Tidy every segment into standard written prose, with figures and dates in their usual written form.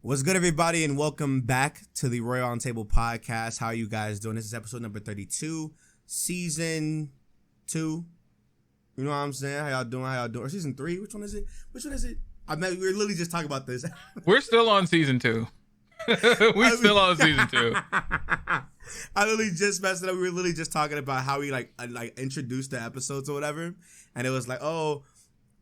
What's good, everybody, and welcome back to the Roundtable podcast. How are you guys doing? This is episode number 32, season 2. You know what I'm saying? How y'all doing? Or season 3? Which one is it? We were literally just talking about this. We're still on season 2. We're still on season 2. I literally just messed it up. We were literally just talking about how we like introduced the episodes or whatever, and it was like, oh,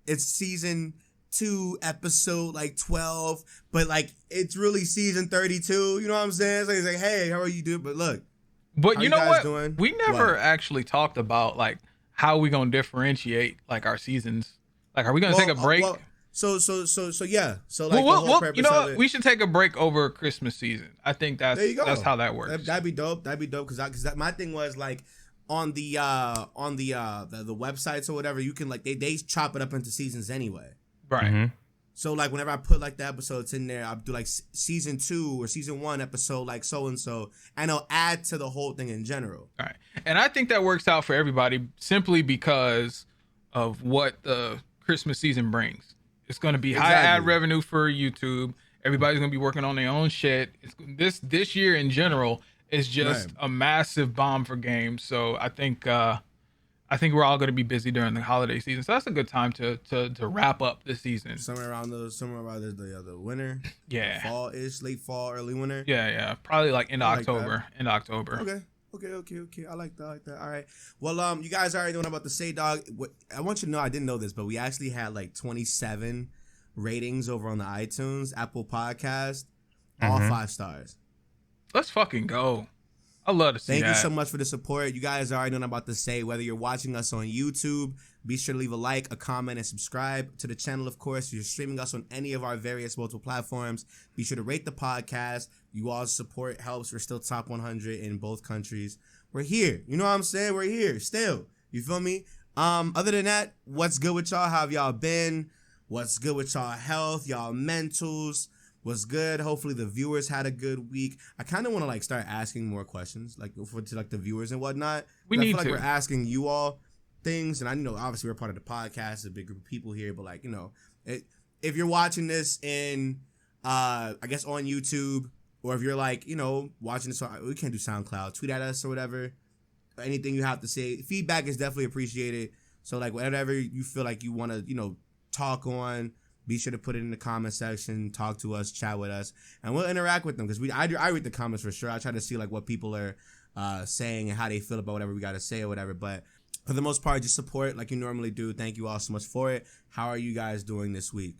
it's season 2, episode 12, but it's really season 32. You know what I'm saying? So he's like, hey, how are you doing? But look, but you know what? Doing? We never actually talked about how we gonna differentiate our seasons. Are we gonna take a break? So yeah. So you know what? We should take a break over Christmas season. I think that's how that works. That'd be dope. Because my thing was on the websites or whatever, you can they chop it up into seasons anyway. Right. Mm-hmm. So whenever I put the episodes in there, I'll do season 2 or season 1 episode so and so, and I'll add to the whole thing in general. All right. And I think that works out for everybody simply because of what the Christmas season brings. It's going to be high ad revenue for YouTube. Everybody's going to be working on their own shit. This year in general is just a massive bomb for games. So I think we're all going to be busy during the holiday season. So that's a good time to wrap up the season. Somewhere around the winter. Yeah. Fall-ish, late fall, early winter. Yeah. Probably in October. In October. Okay. I like that. All right. Well, you guys already know what I'm about to say, dog. I want you to know, I didn't know this, but we actually had 27 ratings over on the iTunes, Apple Podcast, all 5 stars. Let's fucking go. I love to see Thank that. you so much for the support. You guys already know what I'm about to say. Whether you're watching us on YouTube, be sure to leave a like, a comment, and subscribe to the channel, of course. If you're streaming us on any of our various multiple platforms, be sure to rate the podcast. You all's support helps. We're still top 100 in both countries. We're here. You know what I'm saying? We're here still. You feel me? Other than that, what's good with y'all? How have y'all been? What's good with y'all health, y'all mentals? What's good? Hopefully the viewers had a good week. I kind of want to start asking more questions to the viewers and whatnot. We need I feel to. We're asking you all things, and I know obviously we're part of the podcast, a big group of people here, but if you're watching this in I guess on YouTube, or if you're watching this on, we can't do SoundCloud, tweet at us or whatever. Anything you have to say, feedback is definitely appreciated. So whatever you feel like you want to talk on, be sure to put it in the comment section, talk to us, chat with us, and we'll interact with them, because I read the comments for sure. I try to see what people are saying and how they feel about whatever we got to say or whatever. But for the most part, just support like you normally do. Thank you all so much for it. How are you guys doing this week?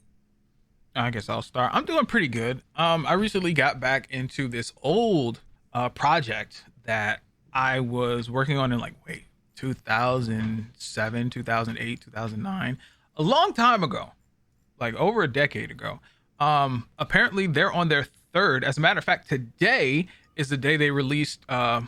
I guess I'll start. I'm doing pretty good. I recently got back into this old project that I was working on in 2007, 2008, 2009, a long time ago. Over a decade ago. Apparently they're on their 3rd. As a matter of fact, today is the day they released the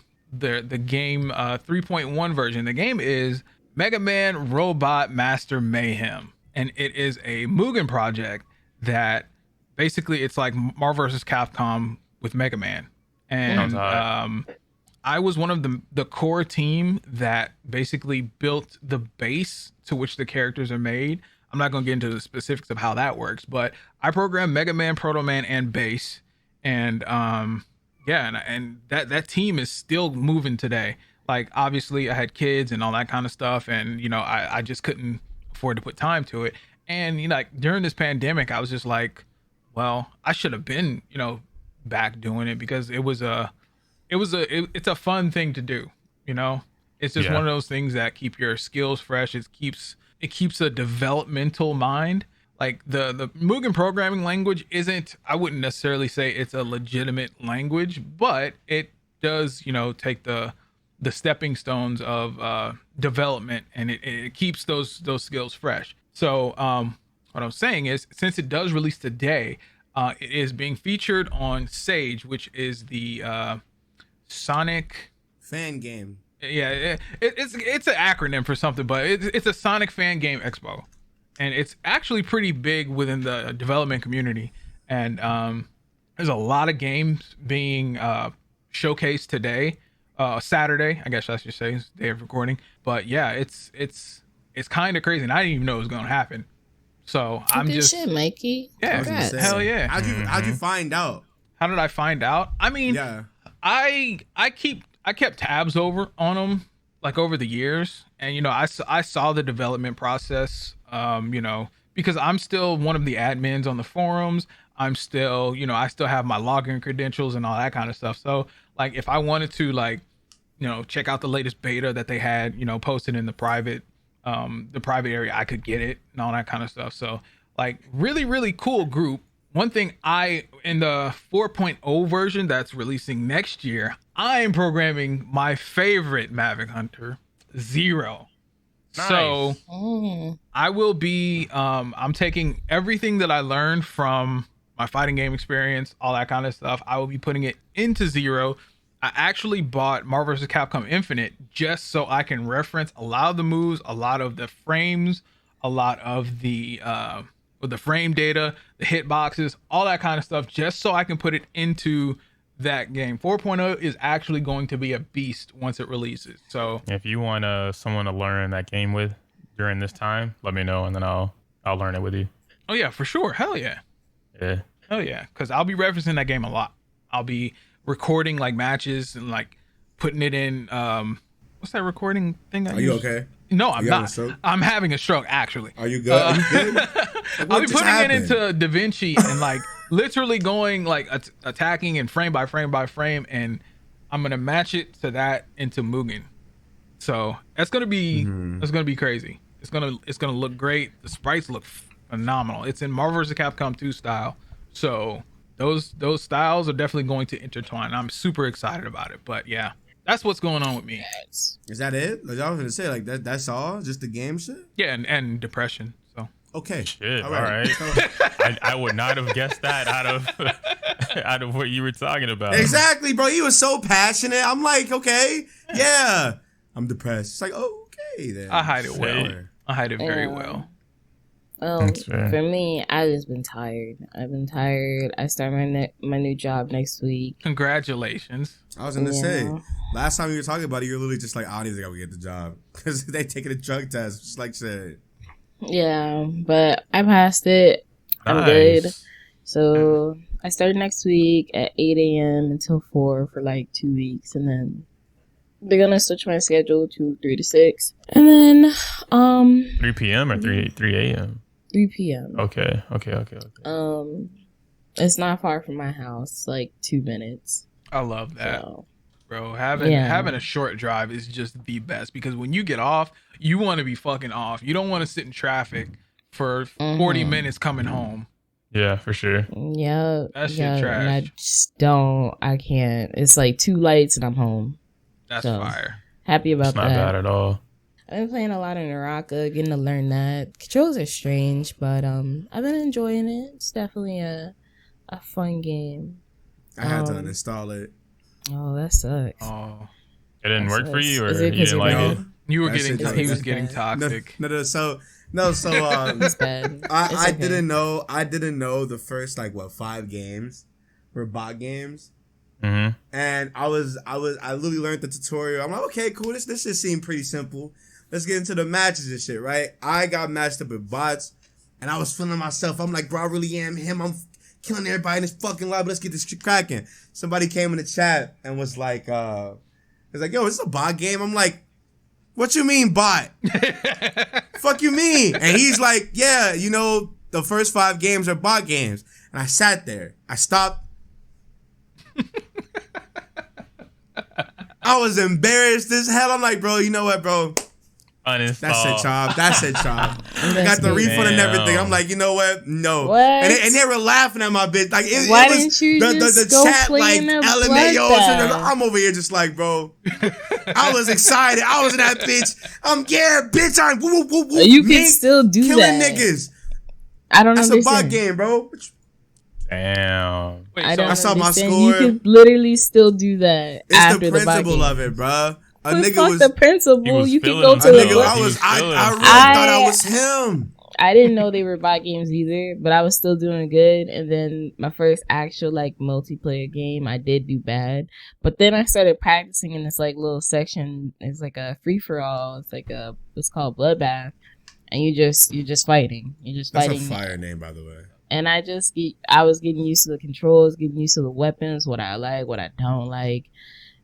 game 3.1 version. The game is Mega Man Robot Master Mayhem, and it is a Mugen project that basically it's like Marvel vs. Capcom with Mega Man. And I was one of the core team that basically built the base to which the characters are made. I'm not going to get into the specifics of how that works, but I programmed Mega Man, Proto Man, and Base. And and that team is still moving today. Obviously I had kids and all that kind of stuff, and I just couldn't afford to put time to it. And during this pandemic, I was just well, I should have been back doing it, because it's a fun thing to do. It's just one of those things that keep your skills fresh. It keeps a developmental mind. The Mugen programming language I wouldn't necessarily say it's a legitimate language, but it does, take the stepping stones of development, and it keeps those skills fresh. So what I'm saying is, since it does release today, it is being featured on Sage, which is the Sonic fan game. Yeah, it's an acronym for something, but it's a Sonic Fan Game Expo, and it's actually pretty big within the development community. And there's a lot of games being showcased today, Saturday, I guess I should say, is the day of recording. But yeah, it's kind of crazy, and I didn't even know it was going to happen. So Good I'm just shit, Mikey. yeah, Congrats. hell yeah. How'd you find out? How did I find out? I mean, Yeah. I kept tabs on them like over the years, and I saw the development process. Because I'm still one of the admins on the forums. I'm still, I still have my login credentials and all that kind of stuff. So like, if I wanted to like, check out the latest beta that they had, posted in the private area, I could get it and all that kind of stuff. So like, really, really cool group. One thing in the 4.0 version that's releasing next year, I'm programming my favorite Mavic Hunter, Zero. Nice. So I will be, I'm taking everything that I learned from my fighting game experience, all that kind of stuff. I will be putting it into Zero. I actually bought Marvel vs. Capcom Infinite just so I can reference a lot of the moves, a lot of the frames, a lot of the frame data, the hitboxes, all that kind of stuff, just so I can put it into that game. 4.0 is actually going to be a beast once it releases. So if you want someone to learn that game with during this time, let me know, and then I'll learn it with you. Oh yeah, for sure. Hell yeah. Yeah. Hell yeah. Because I'll be referencing that game a lot. I'll be recording like matches and like putting it in. What's that recording thing? Are you okay? No, I'm not. I'm having a stroke, actually. Are you good? Are you good? I'll be putting it into DaVinci and like literally going like attacking and frame by frame by frame, and I'm gonna match it to that into Mugen. So that's gonna be crazy. It's gonna look great. The sprites look phenomenal. It's in Marvel vs. Capcom 2 style. So those styles are definitely going to intertwine. I'm super excited about it. But yeah, that's what's going on with me. Is that it? Like I was gonna say, like that's all? Just the game shit? Yeah, and depression. So okay. Shit. All right. I would not have guessed that out of what you were talking about. Exactly, bro. He was so passionate. I'm like, okay, yeah. I'm depressed. It's like, oh, okay then. I hide it well. I hide it very well. For me, I've just been tired. I've been tired. I start my new job next week. Congratulations. I was gonna say, last time you were talking about it, you were literally just like, I don't even think I would get the job because they taking a drug test, just like said. Yeah, but I passed it. I'm good. So I start next week at 8 a.m. until 4 for like 2 weeks, and then they're gonna switch my schedule to 3 to 6, and then 3 p.m. or 3 a.m. 3 p.m. Okay. It's not far from my house, like 2 minutes. I love that. So, bro, having a short drive is just the best, because when you get off, you want to be fucking off. You don't want to sit in traffic for 40 minutes coming home. Yeah, for sure. Yeah, that shit trash. And I just don't. I can't. It's like 2 lights and I'm home. That's fire. Happy about that. It's not bad at all. I've been playing a lot of Naraka, getting to learn that. Controls are strange, but I've been enjoying it. It's definitely a fun game. I had to uninstall it. Oh, that sucks. Oh, it didn't work for you, or you didn't like it? You were getting. He was getting toxic. So It's bad. I didn't know the first 5 games were bot games. Mm-hmm. And I literally learned the tutorial. I'm like, okay, cool. This shit seemed pretty simple. Let's get into the matches and shit, right? I got matched up with bots, and I was feeling myself. I'm like, bro, I really am him. I'm killing everybody in this fucking live. Let's get this shit cracking. Somebody came in the chat and was like, yo, is this a bot game? I'm like, what you mean bot? Fuck you mean? And he's like, yeah, the first 5 games are bot games. And I sat there. I stopped. I was embarrassed as hell. I'm like, bro, you know what, bro? Uninstall. That's it, Chop. I got the refund and everything. I'm like, you know what? No. What? And they were laughing at my bitch. Like, Why it was didn't you the go chat, play like, in a LMAO. bloodbath? I'm over here just like, bro. I was excited. I was in that bitch. Bitch. I'm woo, woo, woo, You can still do killing that. niggas. I don't That's understand. a bot game, bro. Damn. Wait, I don't I saw my understand. score. You could literally still do that It's after the the bot principle game. of it, bro. A Fuck nigga was the principle. You can go to the nigga, I really thought I was him. I didn't know they were bot games either, but I was still doing good. And then my first actual multiplayer game, I did do bad. But then I started practicing in this little section. It's like a free for all. It's called Bloodbath. and you're just fighting. You're just That's fighting. a fire name, by the way. And I was getting used to the controls, getting used to the weapons, what I like, what I don't like.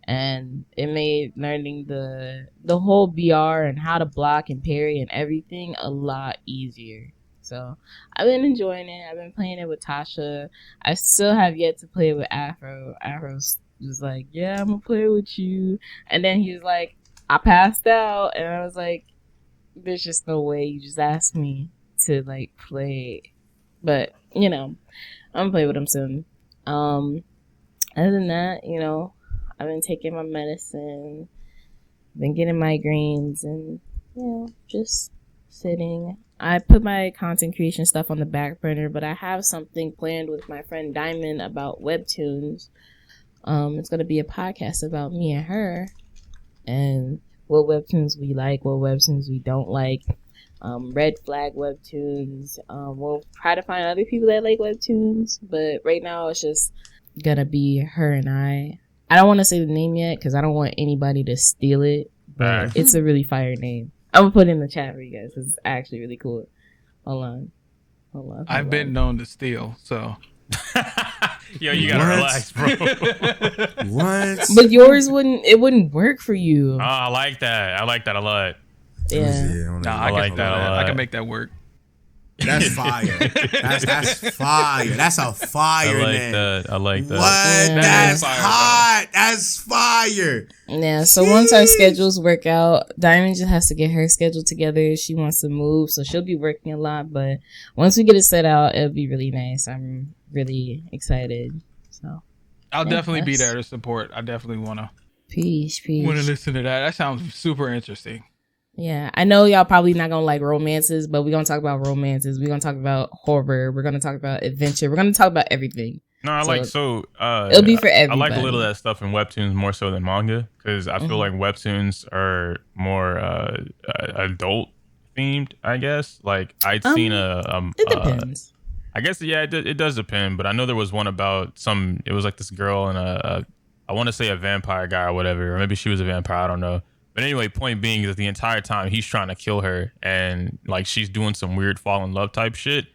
And it made learning the whole BR and how to block and parry and everything a lot easier. So I've been enjoying it. I've been playing it with Tasha. I still have yet to play it with Afro. Afro was like, yeah, I'm gonna play it with you. And then he was like, I passed out. And I was like, there's just no way you just asked me to like play. But, you know, I'm gonna play with him soon. Other than that, you know, I've been taking my medicine, been getting migraines, and, you know, just sitting. I put my content creation stuff on the back burner, but I have something planned with my friend Diamond about webtoons. It's going to be a podcast about me and her and what webtoons we like, what webtoons we don't like. Red flag webtoons. We'll try to find other people that like webtoons, but right now it's just going to be her and I. I don't want to say the name yet because I don't want anybody to steal it, but it's a really fire name. I'm going to put it in the chat for you guys because it's actually really cool. Hold on. I've been known to steal, so. Yo, you gotta relax, bro. What? But yours wouldn't work for you. Oh, I like that. I like that a lot. Yeah. I like that a lot. I can make that work. That's fire. That's fire. That's a fire name. I like that. What? Yeah. That's Fire, hot. That's fire. Yeah, so once our schedules work out, Diamond just has to get her schedule together. She wants to move, so she'll be working a lot. But once we get it set out, it'll be really nice. I'm really excited. So I'll definitely be there to support. I definitely want to peace. listen to that. That sounds super interesting. Yeah, I know y'all probably not gonna like romances, but we're gonna talk about romances. We're gonna talk about horror. We're gonna talk about adventure. We're gonna talk about everything. No, it'll be for everybody. I like a little of that stuff in webtoons more so than manga because I feel like webtoons are more adult themed. I guess like I'd seen it depends. I guess it does depend, but I know there was one about it was like this girl and I want to say a vampire guy or whatever, or maybe she was a vampire. I don't know. But anyway, point being is that the entire time he's trying to kill her and like she's doing some weird fall in love type shit,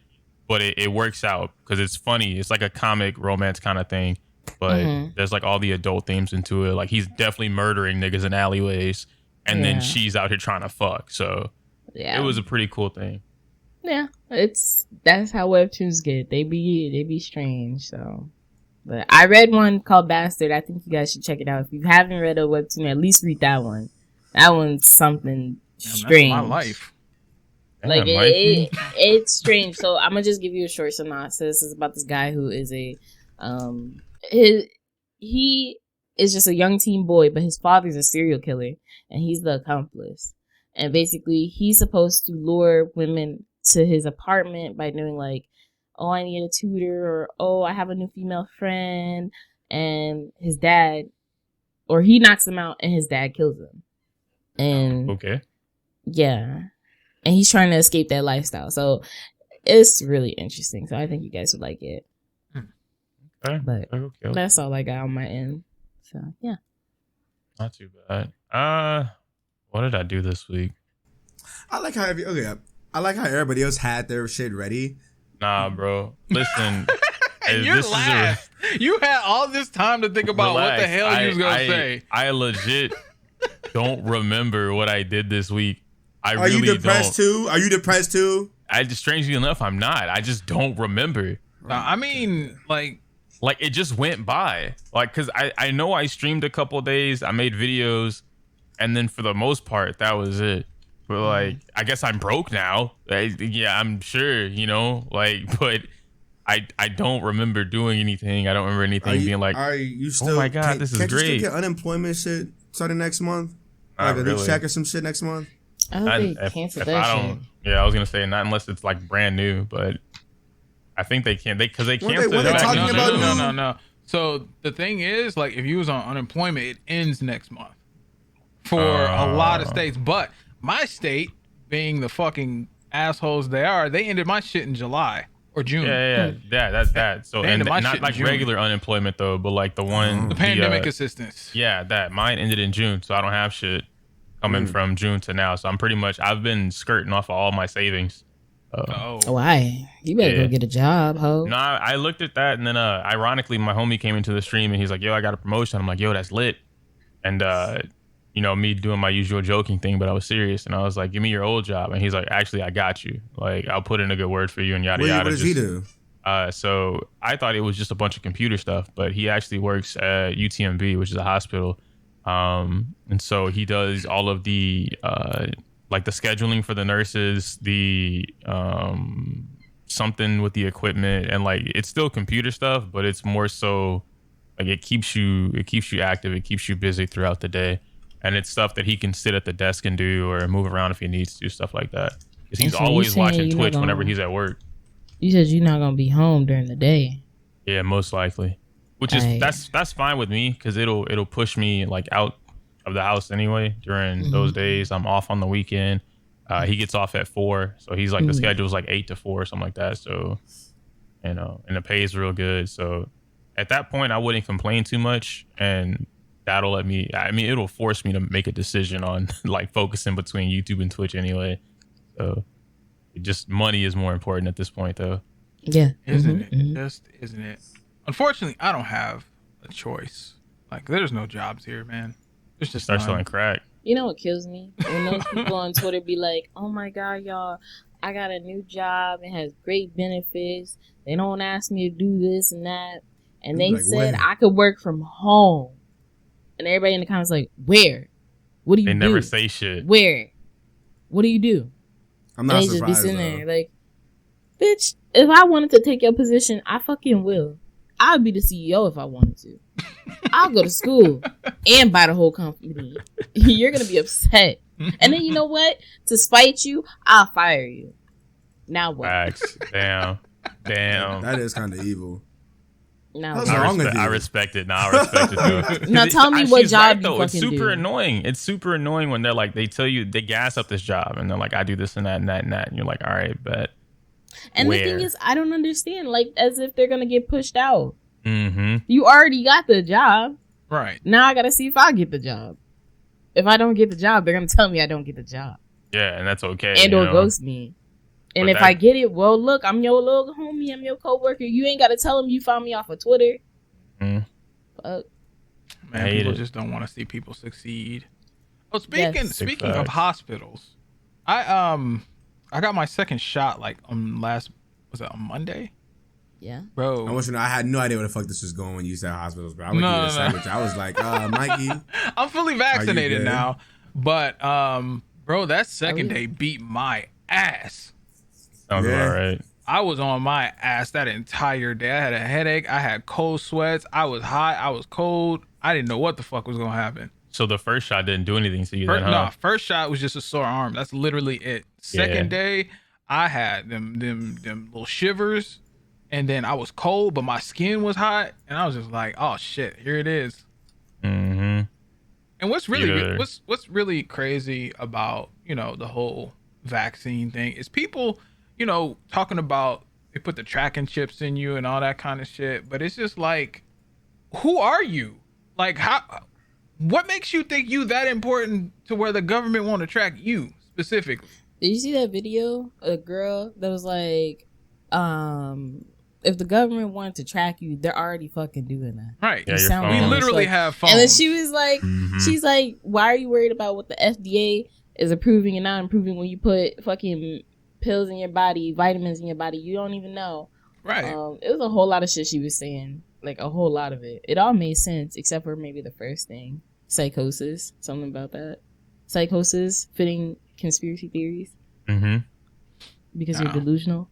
but it works out because it's funny. It's like a comic romance kind of thing, but there's like all the adult themes into it. Like he's definitely murdering niggas in alleyways and then she's out here trying to fuck. So it was a pretty cool thing. Yeah, that's how webtoons get. They be strange. So, but I read one called Bastard. I think you guys should check it out. If you haven't read a webtoon, at least read that one. That one's something strange. That's my life. Like it's strange. So I'm gonna just give you a short synopsis. It's about this guy who is he is just a young teen boy, but his father's a serial killer, and he's the accomplice. And basically, he's supposed to lure women to his apartment by doing like, oh, I need a tutor, or oh, I have a new female friend, and his dad, or he knocks him out, and his dad kills him. And okay, yeah, and he's trying to escape that lifestyle. So it's really interesting. So I think you guys would like it. Okay. But that's all I got on my end. So yeah, not too bad. What did I do this week? I like how everybody else had their shit ready. Nah, bro. Listen. And you're last. You had all this time to think about what the hell you was gonna say. I legit don't remember what I did this week. Are you depressed too? Are you depressed too? Strangely enough, I'm not. I just don't remember. I mean, like it just went by. Like, cause I know I streamed a couple days. I made videos, and then for the most part, that was it. But like, I guess I'm broke now. Yeah, I'm sure. But I don't remember doing anything. I don't remember anything being like, are you still? Oh my god, this is great. Can't you still get unemployment shit starting next month? Like a new check or some shit next month? I hope they cancel that shit. Yeah, I was gonna say not unless it's like brand new, but I think they can't. They canceled it. No. So the thing is, like, if you was on unemployment, it ends next month for a lot of states. But my state, being the fucking assholes they are, they ended my shit in July or June. Yeah, that's that. So and not like regular unemployment though, but like the pandemic assistance. Yeah, that mine ended in June, so I don't have shit coming from June to now. So I've been skirting off of all my savings. Why? You better go get a job, ho. No, I looked at that, and then ironically, my homie came into the stream and he's like, "Yo, I got a promotion." I'm like, "Yo, that's lit." And me doing my usual joking thing, but I was serious, and I was like, "Give me your old job." And he's like, "Actually, I got you. Like, I'll put in a good word for you and yada yada." What does he do? So I thought it was just a bunch of computer stuff, but he actually works at UTMB, which is a hospital. And so he does all of the like the scheduling for the nurses, the something with the equipment, and like it's still computer stuff, but it's more so like it keeps you active, it keeps you busy throughout the day, and it's stuff that he can sit at the desk and do or move around if he needs to, stuff like that. Because he's always watching Twitch whenever he's at work. You said you're not gonna be home during the day. Yeah, most likely. Which is that's fine with me because it'll push me like out of the house anyway during those days. I'm off on the weekend. He gets off at 4, so he's like the schedule's like 8 to 4 or something like that. So and the pay is real good. So at that point, I wouldn't complain too much, and that'll let me. I mean, it'll force me to make a decision on like focusing between YouTube and Twitch anyway. So just money is more important at this point, though. Yeah, isn't it? Just isn't it? Unfortunately, I don't have a choice. Like, there's no jobs here, man. There's just start selling crack. You know what kills me? When those people on Twitter be like, "Oh my god, y'all, I got a new job. It has great benefits. They don't ask me to do this and that, and they said I could work from home." And everybody in the comments like, "Where? What do you do?" They never say shit. Where? What do you do? I'm not and they surprised. Just be sitting there like, bitch, if I wanted to take your position, I fucking will. I'd be the CEO if I wanted to. I'll go to school and buy the whole company. You're going to be upset. And then you know what? To spite you, I'll fire you. Now what? Facts. Damn. That is kind of evil. Now What's wrong with you? I respect it. Now I respect it too. Now tell me what job you fucking It's super do. annoying. It's super annoying when they're like, they tell you, they gas up this job and they're like, I do this and that and that and that. And you're like, all right, bet. And the thing is, I don't understand. Like, as if they're going to get pushed out. Mm-hmm. You already got the job. Right. Now I got to see if I get the job. If I don't get the job, they're going to tell me I don't get the job. Yeah, and that's okay. And or ghost me. And if I get it, well, look, I'm your little homie. I'm your coworker. You ain't got to tell them you found me off of Twitter. Fuck. Man, people just don't want to see people succeed. Oh, speaking of hospitals, I got my second shot like was it on Monday? Yeah, bro. I want you to know I had no idea where the fuck this was going when you said hospitals, bro. I would give you a sandwich. I was like, Mikey, I'm fully vaccinated now, but bro, that second day beat my ass. Sounds all right. I was on my ass that entire day. I had a headache. I had cold sweats. I was hot. I was cold. I didn't know what the fuck was gonna happen. So the first shot didn't do anything to you then, huh? No, first shot was just a sore arm. That's literally it. Second day, I had them little shivers, and then I was cold, but my skin was hot, and I was just like, oh shit, here it is. Mm-hmm. And what's really crazy about, the whole vaccine thing is people, talking about they put the tracking chips in you and all that kind of shit, but it's just like, who are you? Like, what makes you think you that important to where the government want to track you specifically? Did you see that video of a girl that was like, if the government wanted to track you, they're already fucking doing that. Right. Yeah, we literally have phones. And then she was like, she's like, why are you worried about what the FDA is approving and not approving when you put fucking pills in your body, vitamins in your body? You don't even know. Right. It was a whole lot of shit she was saying. Like, a whole lot of it. It all made sense, except for maybe the first thing. Psychosis. Something about that. Psychosis fitting conspiracy theories. Mm-hmm. Because you're delusional.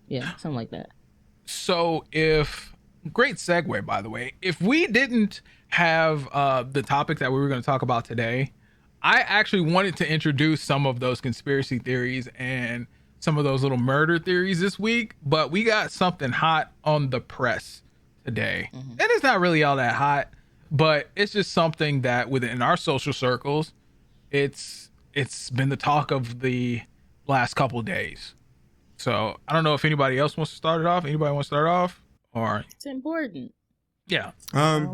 Yeah, something like that. So great segue, by the way, if we didn't have the topic that we were going to talk about today, I actually wanted to introduce some of those conspiracy theories and some of those little murder theories this week, but we got something hot on the press today. And it's not really all that hot, but it's just something that within our social circles, it's been the talk of the last couple of days. So I don't know if anybody else wants to start it off. Anybody want to start off? Or it's important. Yeah. I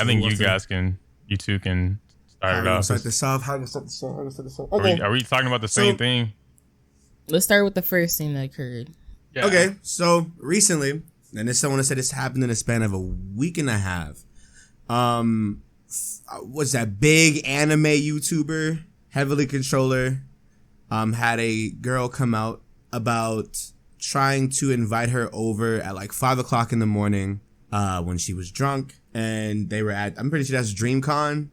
think you two can Start it How off. start this off? Okay. Are we talking about the same thing? Let's start with the first thing that occurred. Yeah. Okay, so recently, and this someone said this happened in a span of a week and a half. Was that big anime YouTuber, Heavily Controller, had a girl come out about trying to invite her over at like 5:00 in the morning, when she was drunk, and they were at, I'm pretty sure that's DreamCon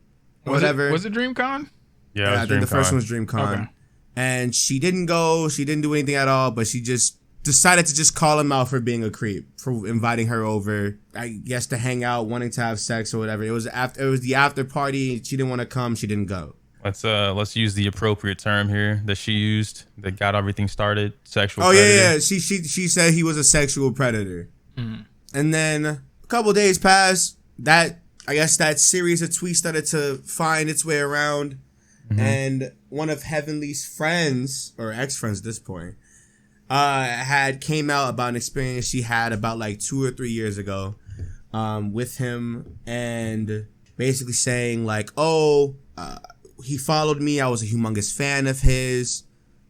or whatever. Was it DreamCon? Yeah, I think the first one was DreamCon. Okay. And she didn't go, she didn't do anything at all, but she just decided to just call him out for being a creep, for inviting her over, I guess, to hang out, wanting to have sex or whatever. It was the after party. She didn't want to come, she didn't go. Let's use the appropriate term here that she used that got everything started. Sexual Oh predator. yeah. She said he was a sexual predator. Mm-hmm. And then a couple days passed, that I guess that series of tweets started to find its way around. Mm-hmm. And one of Heavenly's friends, or ex-friends at this point, had came out about an experience she had about like 2 or 3 years ago, with him, and basically saying like, he followed me, I was a humongous fan of his,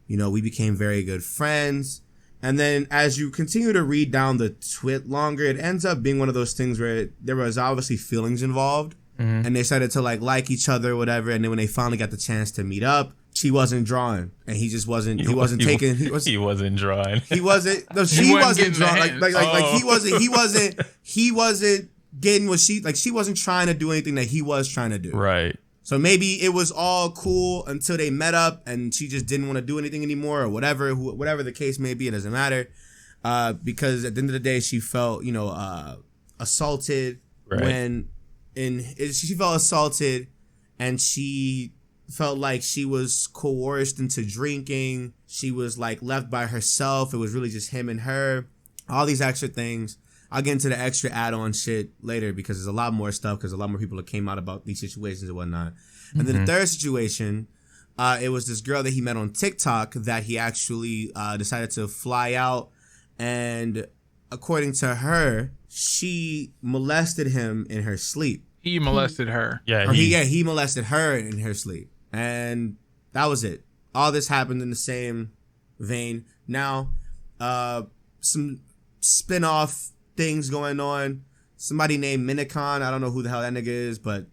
we became very good friends. And then as you continue to read down the twit longer, it ends up being one of those things where there was obviously feelings involved. Mm-hmm. And they started to like each other or whatever. And then when they finally got the chance to meet up, she wasn't drawing, and he just wasn't. He wasn't taking. He wasn't drawing. He wasn't. No, she wasn't drawing. Like he wasn't. He wasn't getting what she like. She wasn't trying to do anything that he was trying to do. Right. So maybe it was all cool until they met up, and she just didn't want to do anything anymore, or whatever. Whatever the case may be, it doesn't matter. Because at the end of the day, she felt assaulted she felt assaulted, and she felt like she was coerced into drinking. She was like left by herself. It was really just him and her. All these extra things. I'll get into the extra add-on shit later because there's a lot more stuff, because a lot more people that came out about these situations and whatnot. And then the third situation, it was this girl that he met on TikTok that he actually decided to fly out, and according to her, she molested him in her sleep. He molested her. He molested her in her sleep. And that was it. All this happened in the same vein. Now, some spin-off things going on. Somebody named iMinikon. I don't know who the hell that nigga is, but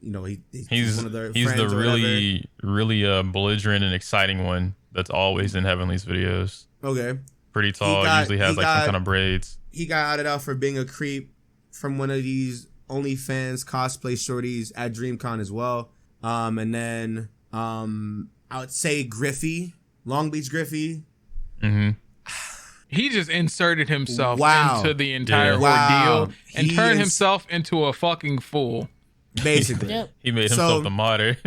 he's one of their friends. He's the really belligerent and exciting one that's always in Heavenly's videos. Okay. Pretty tall. Usually has some kind of braids. He got outed out for being a creep from one of these OnlyFans cosplay shorties at DreamCon as well. And then I would say Griffy, LongBeachGriffy. Mm-hmm. He just inserted himself into the entire ordeal and turned himself into a fucking fool. Basically. Yep. He made himself the martyr.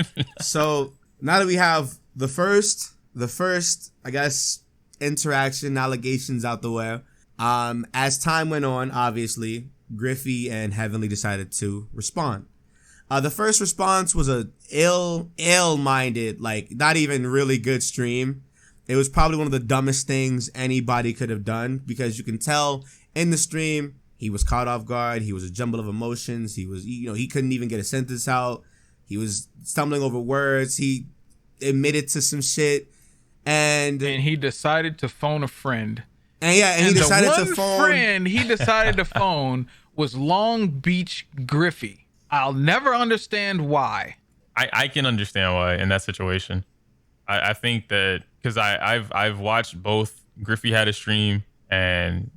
So now that we have the first, I guess, interaction, allegations out the way, as time went on, obviously, Griffy and Heavenly decided to respond. The first response was a ill-minded, like not even really good stream. It was probably one of the dumbest things anybody could have done, because you can tell in the stream he was caught off guard. He was a jumble of emotions. He was, he couldn't even get a sentence out. He was stumbling over words. He admitted to some shit, and he decided to phone a friend. And he decided to phone. Friend he decided to phone was LongBeachGriffy. I'll never understand why. I can understand why in that situation. I think that because I've watched both. Griffy had a stream, and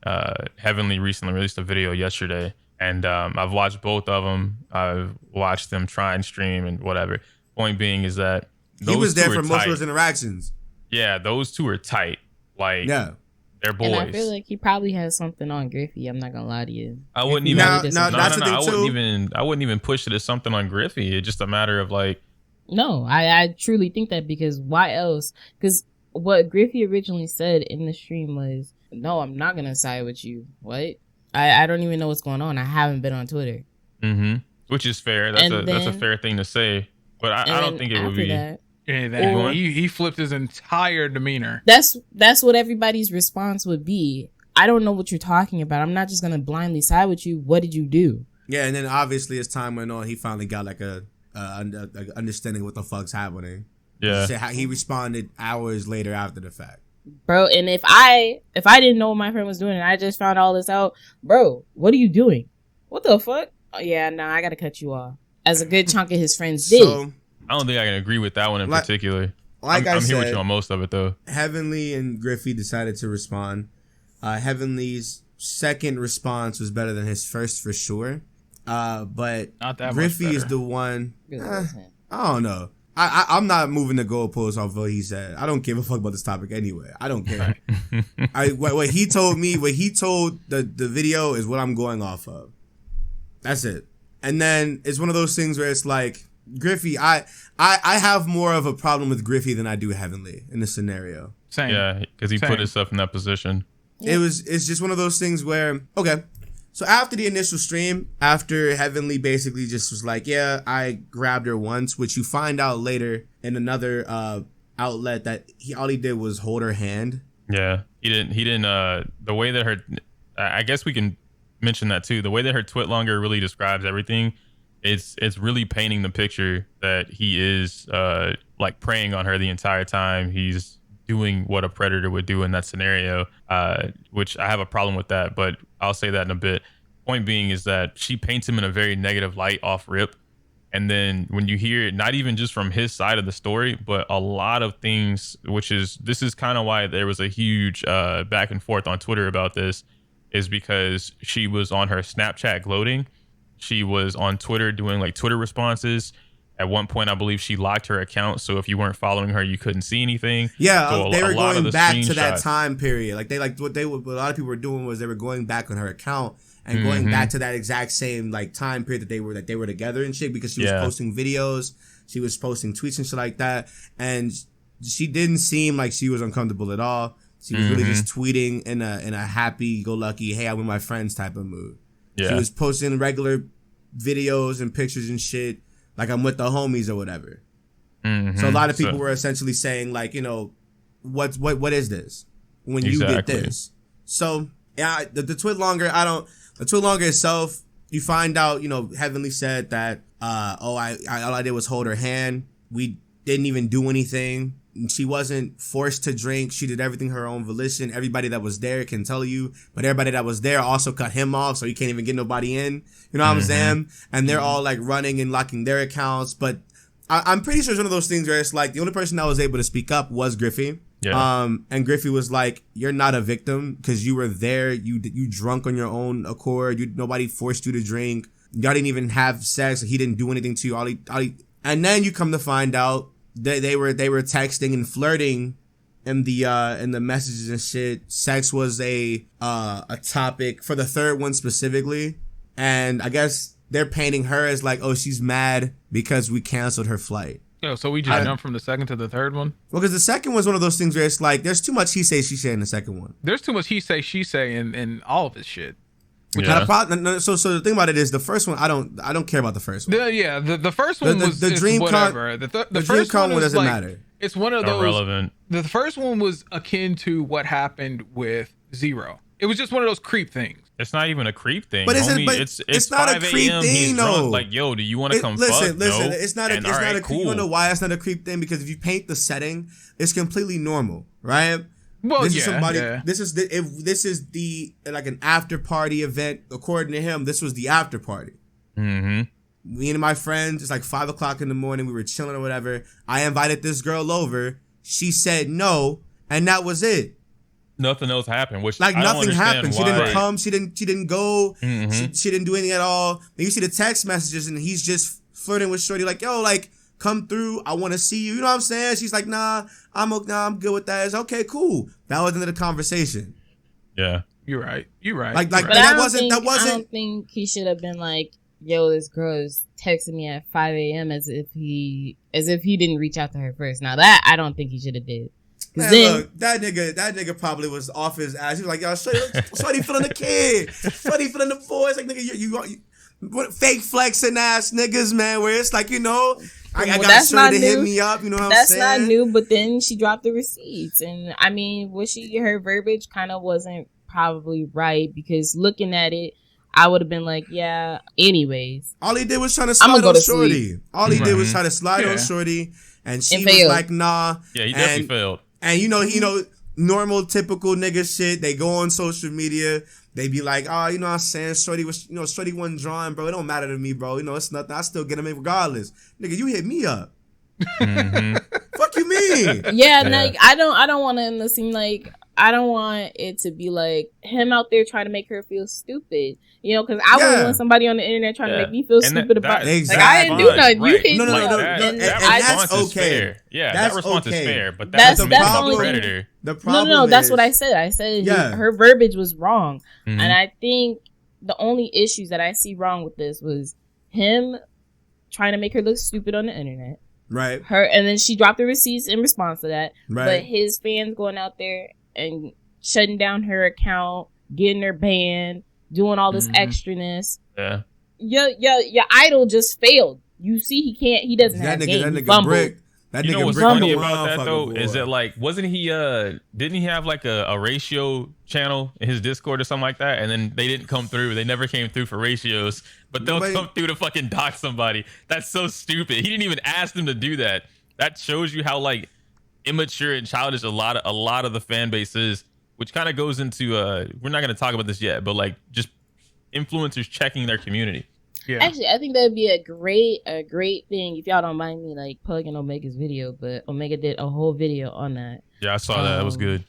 Heavenly recently released a video yesterday, and I've watched both of them. I've watched them try and stream and whatever. Point being is that he was there for most of those interactions. Yeah, those two are tight. Like, they're boys. And I feel like he probably has something on Griffy. I'm not gonna lie to you. I wouldn't even. I wouldn't even push it as something on Griffy. It's just a matter of like. No, I truly think that, because why else? Because what Griffy originally said in the stream was, "No, I'm not gonna side with you." What? I don't even know what's going on. I haven't been on Twitter. Mm-hmm. Which is fair. That's a fair thing to say. But I don't think it would be. He flipped his entire demeanor. That's what everybody's response would be. I don't know what you're talking about. I'm not just gonna blindly side with you. What did you do? Yeah, and then obviously as time went on, he finally got like a understanding what the fuck's happening. Yeah. He responded hours later after the fact. Bro, and if I didn't know what my friend was doing and I just found all this out, bro, what are you doing? What the fuck? Oh, yeah, nah, I gotta cut you off. As a good chunk of his friends did. So, I don't think I can agree with that one in particular. I'm here with you on most of it, though. Heavenly and Griffy decided to respond. Heavenly's second response was better than his first for sure. But not that Griffy is the one. I don't know. I'm not moving the goalposts off what he said. I don't give a fuck about this topic anyway. I don't care. What he told me, what he told the video is what I'm going off of. That's it. And then it's one of those things where it's like, Griffy, I have more of a problem with Griffy than I do Heavenly in this scenario. Same. Yeah, because he put himself in that position. It's just one of those things where, okay, so after the initial stream, after Heavenly basically just was like, yeah, I grabbed her once, which you find out later in another outlet that all he did was hold her hand. Yeah, he didn't the way that her, I guess we can mention that too, the way that her twitlonger really describes everything, it's really painting the picture that he is like preying on her the entire time. He's doing what a predator would do in that scenario, which I have a problem with that, but I'll say that in a bit. Point being is that she paints him in a very negative light off rip. And then when you hear it, not even just from his side of the story, but a lot of things, this is kind of why there was a huge back and forth on Twitter about this, is because she was on her Snapchat gloating. She was on Twitter doing like Twitter responses. At one point, I believe she locked her account, so if you weren't following her, you couldn't see anything. Yeah, so they were going back to that time period. Like what a lot of people were doing was they were going back on her account and going back to that exact same like time period that they were together and shit, because she was posting videos, she was posting tweets and shit like that, and she didn't seem like she was uncomfortable at all. She was really just tweeting in a happy-go-lucky, hey, I'm with my friends type of mood. Yeah. She was posting regular videos and pictures and shit, like I'm with the homies or whatever. So a lot of people were essentially saying like, you know, what is this when you did this? So yeah, the twitlonger, the twitlonger itself, you find out, you know, Heavenly said that, all I did was hold her hand. We didn't even do anything. She wasn't forced to drink. She did everything her own volition. Everybody that was there can tell you, but everybody that was there also cut him off, so he can't even get nobody in. You know what I'm saying? And they're all like running and locking their accounts. But I'm pretty sure it's one of those things where it's like the only person that was able to speak up was Griffy. Yeah. And Griffy was like, "You're not a victim because you were there. You drunk on your own accord. Nobody forced you to drink. Y'all didn't even have sex. He didn't do anything to you. All he, and then you come to find out they were texting and flirting in the messages and shit. Sex was a topic for the third one specifically, and I guess they're painting her as like, oh, she's mad because we canceled her flight. Yo, so we just jumped from the second to the third one? Well, because the second one's one of those things where it's like there's too much he say she say in the second one. There's too much he say she say in all of his shit. So the thing about it is the first one I don't care about the first one. The first one was the dream whatever. The first dream one doesn't like, matter. It's one of those irrelevant. The first one was akin to what happened with Zero. It was just one of those creep things. It's not even a creep thing. But it's not 5 a creep a.m. thing, He's though. drunk. Like, yo, do you want to come listen, fuck? No. It's not a creep. Cool. You wanna know why it's not a creep thing? Because if you paint the setting, it's completely normal, right? Well, This is the like an after party event. According to him, this was the after party. Me and my friends, it's like 5 o'clock in the morning. We were chilling or whatever. I invited this girl over. She said no, and that was it. Nothing else happened. Which like I don't nothing happened. Why. She didn't come. She didn't go. She didn't do anything at all. And you see the text messages, and he's just flirting with Shorty, like, yo, like, come through. I want to see you. You know what I'm saying? She's like, nah, I'm good with that. It's okay, cool. That was the end of the conversation. Yeah, you're right. Like that wasn't. I don't think he should have been like, yo, this girl is texting me at 5 a.m. as if he didn't reach out to her first. Now that I don't think he should have did. Man, look, that nigga probably was off his ass. He was like, yo, Shorty feeling the kid. Shorty feeling the boys. Like, nigga, you fake flexing ass niggas, man, where it's like, you know, I got Shorty to hit me up, you know what I'm saying? That's not new, but then she dropped the receipts. And I mean, her verbiage kind of wasn't probably right, because looking at it, I would have been like, yeah. Anyways, all he did was trying to slide on Shorty. All he did was try to slide on Shorty, and she was like, nah. Yeah, he definitely failed. And normal, typical nigga shit. They go on social media. They be like, oh, you know what I'm saying? Shorty wasn't drawing, bro. It don't matter to me, bro. It's nothing. I still get him in regardless. Nigga, you hit me up. Mm-hmm. Fuck you mean? Yeah, like I don't want it to seem like, I don't want it to be like him out there trying to make her feel stupid. Because I wouldn't want somebody on the internet trying to make me feel stupid about it. Exactly. Like, I didn't do nothing. Right. You hit No. That response is fair. Yeah, that response is fair. But that's the problem. Predator. The problem No, that's what I said. I said her verbiage was wrong. Mm-hmm. And I think the only issues that I see wrong with this was him trying to make her look stupid on the internet. Right. And then she dropped the receipts in response to that. Right. But his fans going out there and shutting down her account, getting her banned, doing all this extraness. Yeah. Your idol just failed. You see, he doesn't have game. That nigga brick. That you know nigga what's brick funny around about that though is that like wasn't he didn't he have like a ratio channel in his Discord or something like that, and then they didn't come through. They never came through for ratios, but they'll come through to fucking dox somebody. That's so stupid. He didn't even ask them to do that. That shows you how like immature and childish a lot of the fan base is, which kind of goes into we're not going to talk about this yet, but like just influencers checking their community. Yeah. Actually, I think that'd be a great thing if y'all don't mind me like plugging Omega's video, but Omega did a whole video on that. Yeah, I saw that. That was good.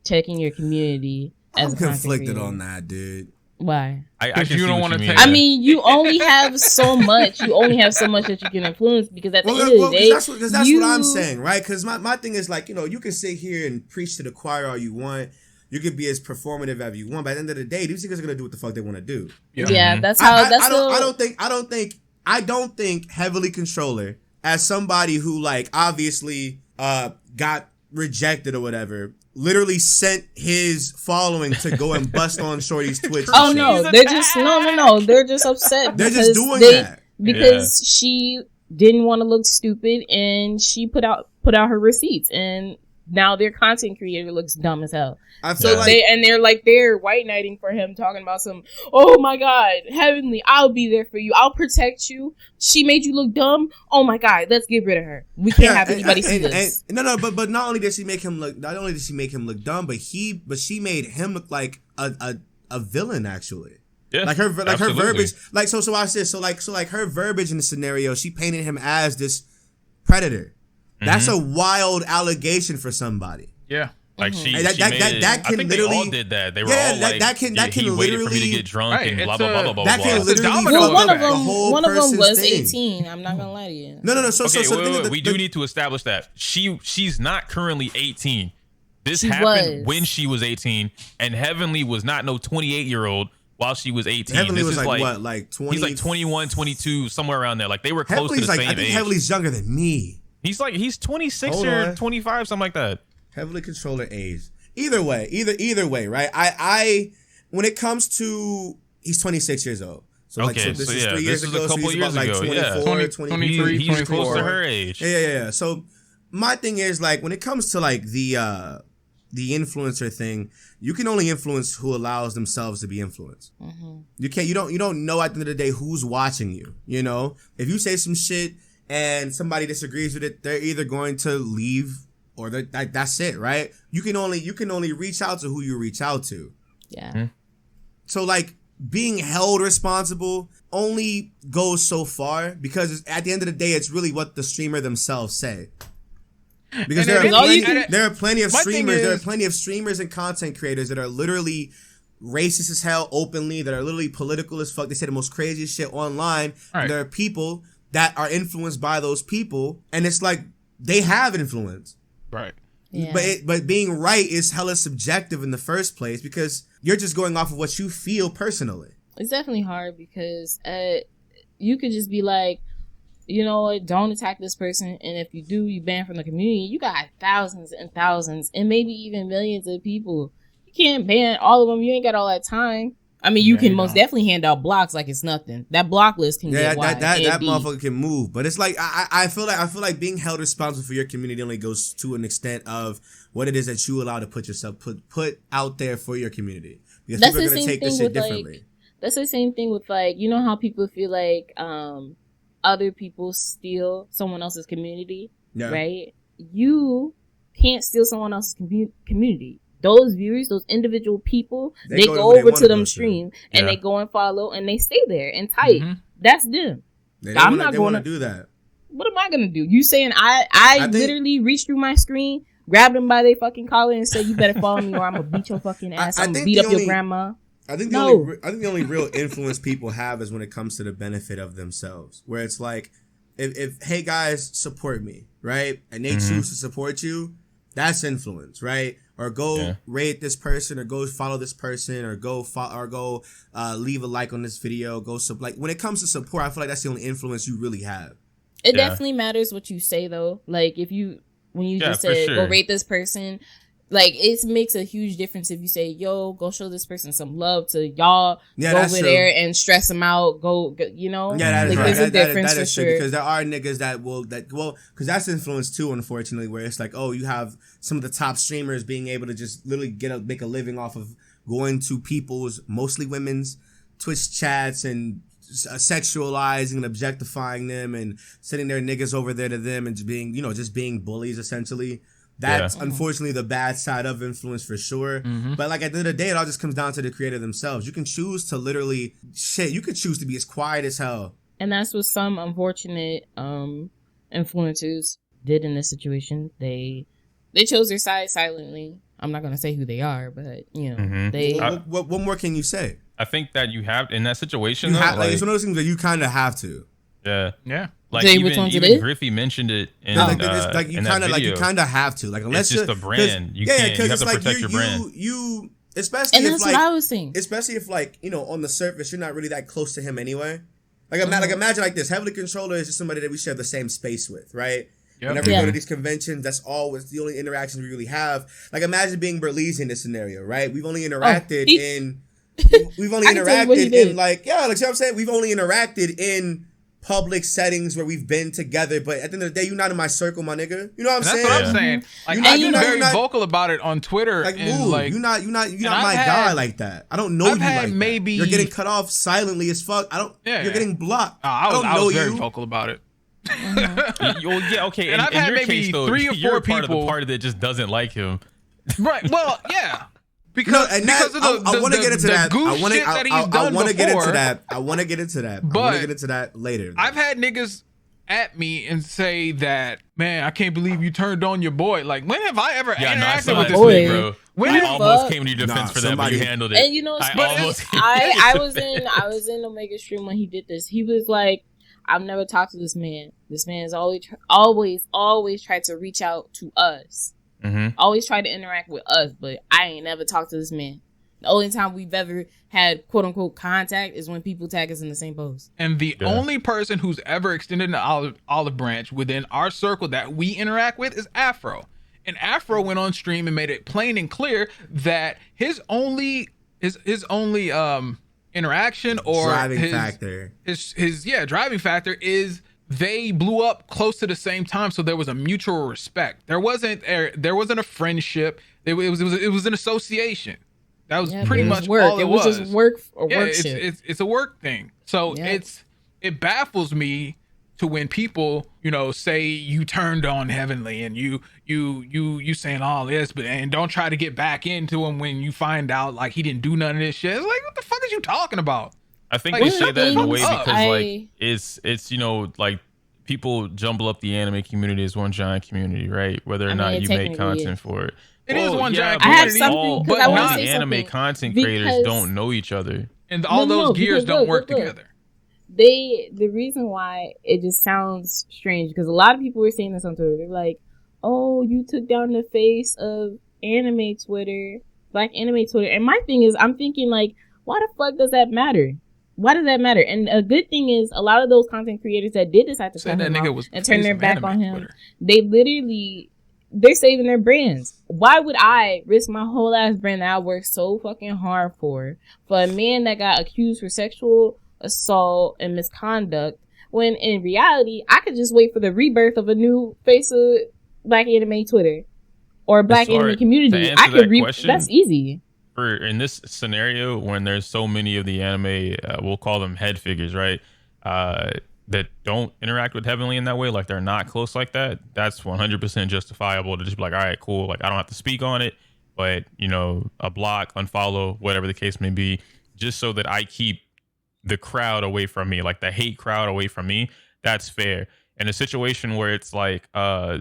Checking your community. I'm conflicted on that, dude. Why? Because you don't want to take. I mean, you only have so much. You only have so much that you can influence, because at the end of the day, that's what I'm saying, right? Because my thing is like, you can sit here and preach to the choir all you want. You could be as performative as you want. By the end of the day, these niggas are gonna do what the fuck they want to do. Yeah, that's how. I don't think Heavily Controller, as somebody who like obviously got rejected or whatever, literally sent his following to go and bust on Shorty's Twitch. Oh no, they're just no. They're just upset. They're just doing that because she didn't want to look stupid, and she put out her receipts, and now their content creator looks dumb as hell. They're white knighting for him, talking about some, oh my god, Heavenly, I'll be there for you, I'll protect you. She made you look dumb. Oh my god, let's get rid of her. We can't have anybody see this. But not only did she make him look dumb, but she made him look like a villain actually. Yeah, like her verbiage, like so I said so her verbiage in the scenario, she painted him as this predator. That's a wild allegation for somebody. Yeah. Like she that can I think literally, they all did that. They were all like, that can he waited for me to get drunk and blah, blah, blah, blah, blah, that can literally well, one of them was thing. 18. I'm not gonna lie to you. No. We do need to establish that she's not currently 18. This happened when she was 18, and Heavenly was not no 28-year-old while she was 18. Heavenly this was is like what, like 20? He's like 21, 22, somewhere around there. Like they were close to the same age. I think Heavenly's younger than me. He's 26 or 25, something like that. Heavily Controller age. Either way, right? I when it comes to, he's 26 years old. So like, so this is 3 years ago. So he's about like 24, 23. He's close to her age. Yeah. So my thing is like, when it comes to like the influencer thing, you can only influence who allows themselves to be influenced. Mm-hmm. You don't know at the end of the day who's watching you. If you say some shit and somebody disagrees with it, they're either going to leave or that's it, right? You can only reach out to who you reach out to. Yeah. Mm-hmm. So like, being held responsible only goes so far, because at the end of the day, it's really what the streamer themselves say. Because there are plenty of streamers and content creators that are literally racist as hell openly, that are literally political as fuck. They say the most craziest shit online. Right. And there are people that are influenced by those people, and it's like they have influence. Right. Yeah. But being right is hella subjective in the first place, because you're just going off of what you feel personally. It's definitely hard, because you could just be like, you know what, don't attack this person, and if you do, you ban from the community. You got thousands and thousands and maybe even millions of people. You can't ban all of them. You ain't got all that time. I mean, you can most definitely hand out blocks like it's nothing. That block list can get wide. That motherfucker can move. But it's like, I feel like being held responsible for your community only goes to an extent of what it is that you allow to put out there for your community. Because that's people are the going to same take this thing shit with differently. like, That's the same thing with like, you know how people feel like other people steal someone else's community, right? You can't steal someone else's community. Those viewers, those individual people, they go over to them stream and they go and follow and they stay there and type. That's them. I'm not going to do that. What am I gonna do? You saying I literally reached through my screen, grabbed them by their fucking collar, and said, "You better follow me, or I'm gonna beat your fucking ass. I'm gonna beat up your grandma." I think the only real influence people have is when it comes to the benefit of themselves. Where it's like, if hey guys, support me, right? And they choose to support you, that's influence, right? Or go rate this person, or go follow this person, or go leave a like on this video. Like when it comes to support, I feel like that's the only influence you really have. It definitely matters what you say though. Like when you just said go rate this person, like it makes a huge difference if you say, yo, go show this person some love to y'all, go over there and stress them out, go you know? Yeah, that is like, right. There's a difference that is for true, sure. because there are niggas because that's influence too, unfortunately, where it's like, oh, you have some of the top streamers being able to just literally make a living off of going to people's, mostly women's, Twitch chats and sexualizing and objectifying them and sending their niggas over there to them and just being bullies essentially. That's unfortunately the bad side of influence for sure. But like at the end of the day, it all just comes down to the creator themselves. You can choose to you could choose to be as quiet as hell. And that's what some unfortunate influencers did in this situation. They chose their side silently. I'm not gonna say who they are, but you know, what more can you say? I think that you have in that situation. It's one of those things that you kind of have to. Yeah. Like even Griffy mentioned it in you kind of have to. Like unless it's just a brand, you have to protect your brand. You especially and if that's like what I was saying. Especially if like on the surface you're not really that close to him anyway. Like imagine like this. Heavily Controller is just somebody that we share the same space with, right? Yep. Whenever we go to these conventions, that's always the only interactions we really have. Like imagine being Berlise in this scenario, right? We've only interacted in like see what I'm saying? We've only interacted in public settings where we've been together, but at the end of the day, you're not in my circle, my nigga. You know what I'm saying? That's what I'm saying. Like I've been very vocal about it on Twitter. Like, you're not my guy like that. I don't know you like that. You're getting cut off silently as fuck. You're getting blocked. I was very vocal about it. Okay. And I've had maybe 3 or 4 you're people part of the party that just doesn't like him. Right. Well, yeah. I want to get into that. I want to get into that. I want to get into that later. I've had niggas at me and say that, man, I can't believe you turned on your boy. Like, when have I ever interacted with this nigga, bro? I almost came to your defense for that, but you handled it. And I was in Omega stream when he did this. He was like, I've never talked to this man. This man has always tried to reach out to us. Always try to interact with us, but I ain't never talked to this man. The only time we've ever had quote unquote contact is when people tag us in the same post. And the only person who's ever extended an olive branch within our circle that we interact with is Afro. And Afro went on stream and made it plain and clear that his only interaction or driving factor is they blew up close to the same time, so there was a mutual respect. There wasn't a friendship. It was an association. That was pretty much work. All it was. It was just work or work shit. It's a work thing. So it baffles me to when people say you turned on Heavenly and you saying all this, and don't try to get back into him when you find out like he didn't do none of this shit. It's like, what the fuck is you talking about? I think we say that in a way because it's like people jumble up the anime community as one giant community, right? Whether or not you make content for it. It is one giant community. But not anime content creators don't know each other. And all those gears don't work together. The reason why it just sounds strange, because a lot of people were saying this on Twitter. They're like, oh, you took down the face of anime Twitter, Black anime Twitter. And my thing is, I'm thinking like, why the fuck does that matter? Why does that matter? And a good thing is, a lot of those content creators that did decide to cut him out and turn their back on him, they're saving their brands. Why would I risk my whole ass brand that I worked so fucking hard for a man that got accused for sexual assault and misconduct, when in reality, I could just wait for the rebirth of a new face of Black anime Twitter or Black anime community. I could that's easy. for in this scenario when there's so many of the anime, we'll call them head figures, right? That don't interact with Heavenly in that way, like they're not close like that. That's 100% justifiable to just be like, all right, cool. Like I don't have to speak on it, but a block, unfollow, whatever the case may be, just so that I keep the crowd away from me, like the hate crowd away from me. That's fair. In a situation where it's like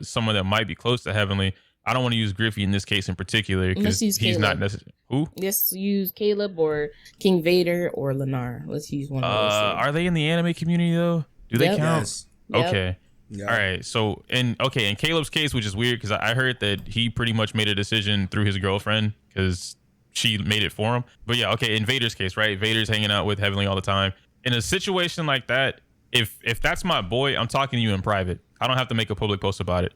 someone that might be close to Heavenly, I don't want to use Griffy in this case in particular because he's not necessarily. Who? Let's use Caleb or King Vader or Lennar. Let's use one of those. Are they in the anime community though? Do they count? Yes. Okay. Yep. All right. So in Caleb's case, which is weird because I heard that he pretty much made a decision through his girlfriend because she made it for him. But yeah, okay. In Vader's case, right? Vader's hanging out with Heavenly all the time. In a situation like that, if that's my boy, I'm talking to you in private. I don't have to make a public post about it.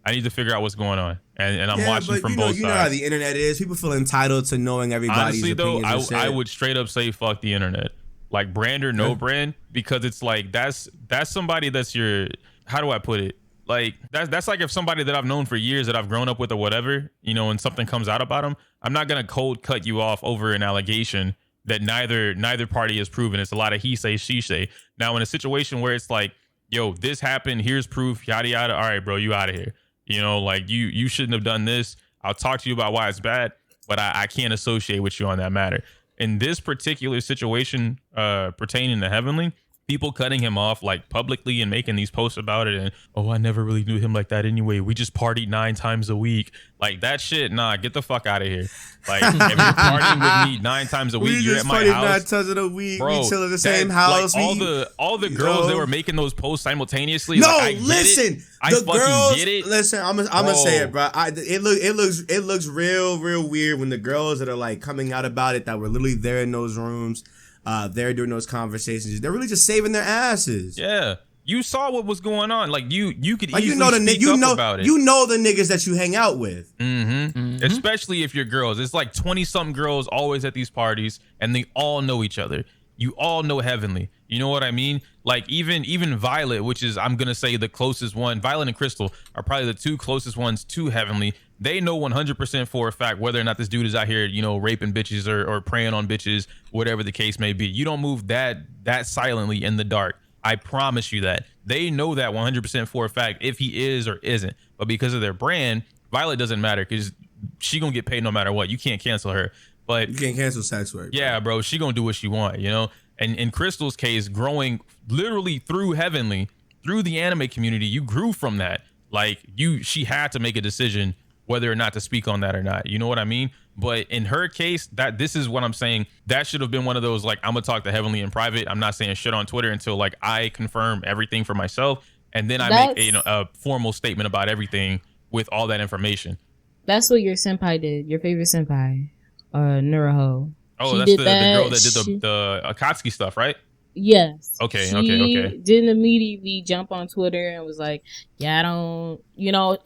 I need to figure out what's going on, and I'm watching from both sides. You know how the internet is. People feel entitled to knowing everybody's opinions. Honestly, though, I would straight up say fuck the internet, like brand or no brand, because it's like that's somebody that's your. How do I put it? Like that's like if somebody that I've known for years that I've grown up with or whatever, and something comes out about them, I'm not gonna cold cut you off over an allegation that neither party has proven. It's a lot of he say, she say. Now in a situation where it's like, yo, this happened, here's proof, yada yada. All right, bro, you out of here. Like you shouldn't have done this. I'll talk to you about why it's bad, but I can't associate with you on that matter. In this particular situation pertaining to Heavenly, people cutting him off like publicly and making these posts about it, and I never really knew him like that anyway. We just partied 9 times a week. Like that shit, nah, get the fuck out of here. Like if you're partying with me 9 times a week, you're at my house. 9 times a week, bro, we chill in the same house. Like all the girls that were making those posts simultaneously. No, like, listen, I fucking get it. Listen, I'm gonna say it, bro. It looks real weird when the girls that are like coming out about it that were literally there in those rooms. They're doing those conversations. They're really just saving their asses. Yeah, you saw what was going on. Like you could like easily speak up about it. You know the niggas that you hang out with. Mm-hmm. Especially if you're girls. It's like 20-something girls always at these parties, and they all know each other. You all know Heavenly. You know what I mean? Like even Violet, which is I'm gonna say the closest one. Violet and Crystal are probably the 2 closest ones to Heavenly. They know 100% for a fact whether or not this dude is out here, raping bitches or preying on bitches, whatever the case may be. You don't move that silently in the dark. I promise you that. They know that 100% for a fact if he is or isn't. But because of their brand, Violet doesn't matter because she gonna get paid no matter what. You can't cancel her. But you can't cancel sex work. Yeah, bro. She gonna do what she want, And in Crystal's case, growing literally through Heavenly, through the anime community, you grew from that. Like she had to make a decision whether or not to speak on that or not. You know what I mean? But in her case, this is what I'm saying. That should have been one of those, like, I'm gonna talk to Heavenly in private. I'm not saying shit on Twitter until like I confirm everything for myself, and then I make a formal statement about everything with all that information. That's what your senpai did. Your favorite senpai, Nuraho. Oh, that's the girl that did the Akatsuki stuff, right? Yes. Okay. She didn't immediately jump on Twitter and was like, yeah, I don't,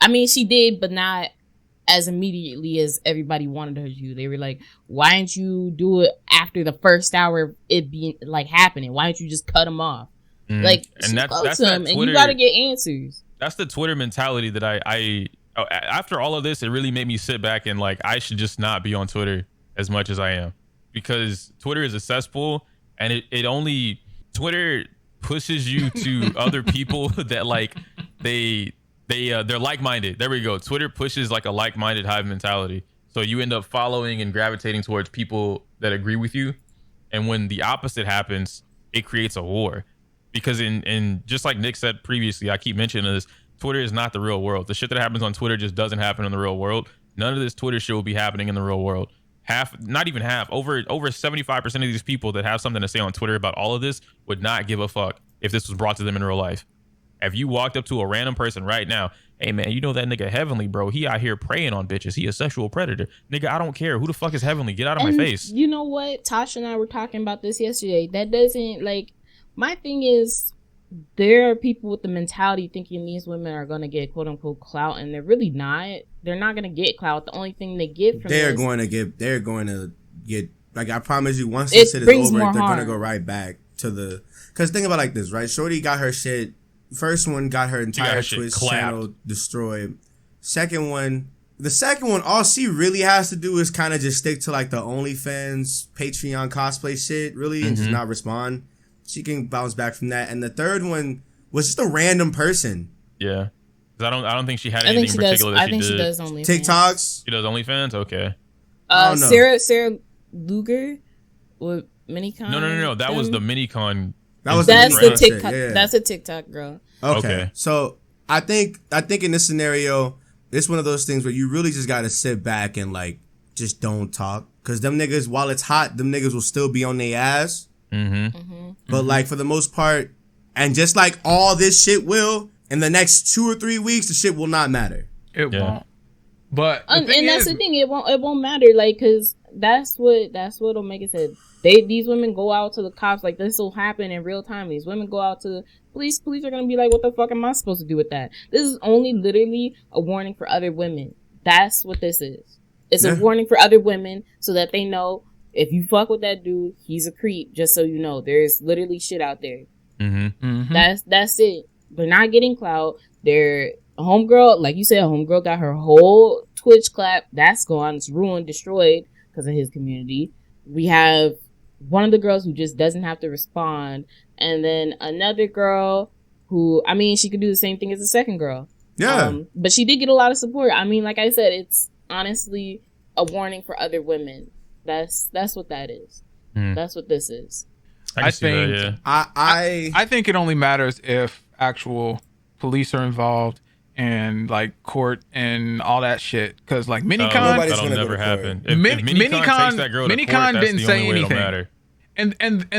I mean, she did, but not as immediately as everybody wanted her to. They were like, why didn't you do it after the first hour of it being like happening? Why didn't you just cut him off? Like, and that's him, Twitter, and you got to get answers. That's the Twitter mentality that I after all of this, it really made me sit back and like, I should just not be on Twitter as much as I am, because Twitter is a cesspool, and Twitter pushes you to other people that like they're like-minded. There we go. Twitter pushes like a like-minded hive mentality. So you end up following and gravitating towards people that agree with you. And when the opposite happens, it creates a war. Because in just like Nick said previously, I keep mentioning this, Twitter is not the real world. The shit that happens on Twitter just doesn't happen in the real world. None of this Twitter shit will be happening in the real world. Not even half, over 75% of these people that have something to say on Twitter about all of this would not give a fuck if this was brought to them in real life. If you walked up to a random person right now, hey man, you know that nigga Heavenly, bro, he out here preying on bitches. He a sexual predator. Nigga, I don't care. Who the fuck is Heavenly? Get out of my face. You know what? Tasha and I were talking about this yesterday. That doesn't, like, my thing is, there are people with the mentality thinking these women are going to get quote unquote clout, and they're really not. They're not going to get clout. The only thing they get from they're going to get, like, I promise you, once this shit is over, they're going to go right back to the, because think about it like this, right? Shorty got her shit. First one got her entire Twitch channel destroyed. Second one, The second one, all she really has to do is kind of just stick to like the OnlyFans, Patreon cosplay shit, really, and just not respond. She can bounce back from that. And the third one was just a random person. Yeah. I don't think she had anything in particular that she did. She does OnlyFans. TikToks? She does OnlyFans? Okay. Sarah Luger with Minikon. No. That was the Minikon. That's the TikTok. Yeah. That's a TikTok girl. Okay. So I think in this scenario, it's one of those things where you really just got to sit back and like just don't talk, because them niggas, while it's hot, them niggas will still be on their ass. But like for the most part, and just like all this shit will, in the next 2 or 3 weeks, the shit will not matter. It won't. But and that's the thing. It won't matter. Like, cause that's what'll make it said. These women go out to the cops, like this will happen in real time. These women go out to the police. Police are gonna be like, what the fuck am I supposed to do with that? This is only literally a warning for other women. That's what this is. It's a warning for other women so that they know, if you fuck with that dude, he's a creep. Just so you know, there's literally shit out there. That's it. They're not getting clout. They're a homegirl, like you said, a homegirl got her whole Twitch clap. That's gone. It's ruined, destroyed because of his community. We have one of the girls who just doesn't have to respond, and then another girl who, I mean, she could do the same thing as the second girl. Yeah. But she did get a lot of support. I mean, like I said, it's honestly a warning for other women. That's what that is. That's what this is. I think that, yeah. I think it only matters if actual police are involved and like court and all that shit. Because like Minikon, that'll never happen. If Minikon takes that girl to court, that's didn't the say only way anything. it'll matter. And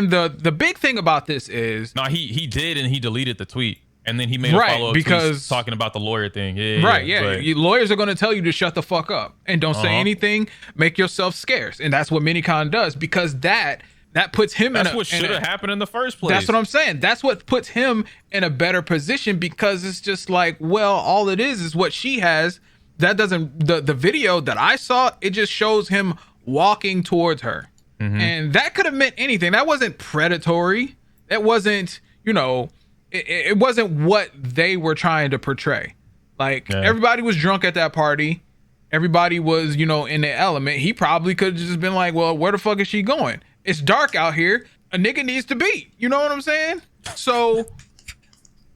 the big thing about this is he did, and he deleted the tweet, and then he made a follow-up tweet talking about the lawyer thing. Lawyers are going to tell you to shut the fuck up and don't say anything, make yourself scarce, and that's what Minikon does, because that puts him that's what should have happened in the first place. That's what I'm saying. That's what puts him in a better position, because it's just like, well, all it is what she has. That doesn't, the video that I saw, it just shows him walking towards her. And that could have meant anything. That wasn't predatory. That wasn't, it wasn't what they were trying to portray. Like, everybody was drunk at that party. Everybody was, in the element. He probably could have just been like, well, where the fuck is she going? It's dark out here. A nigga needs to beat. You know what I'm saying? So,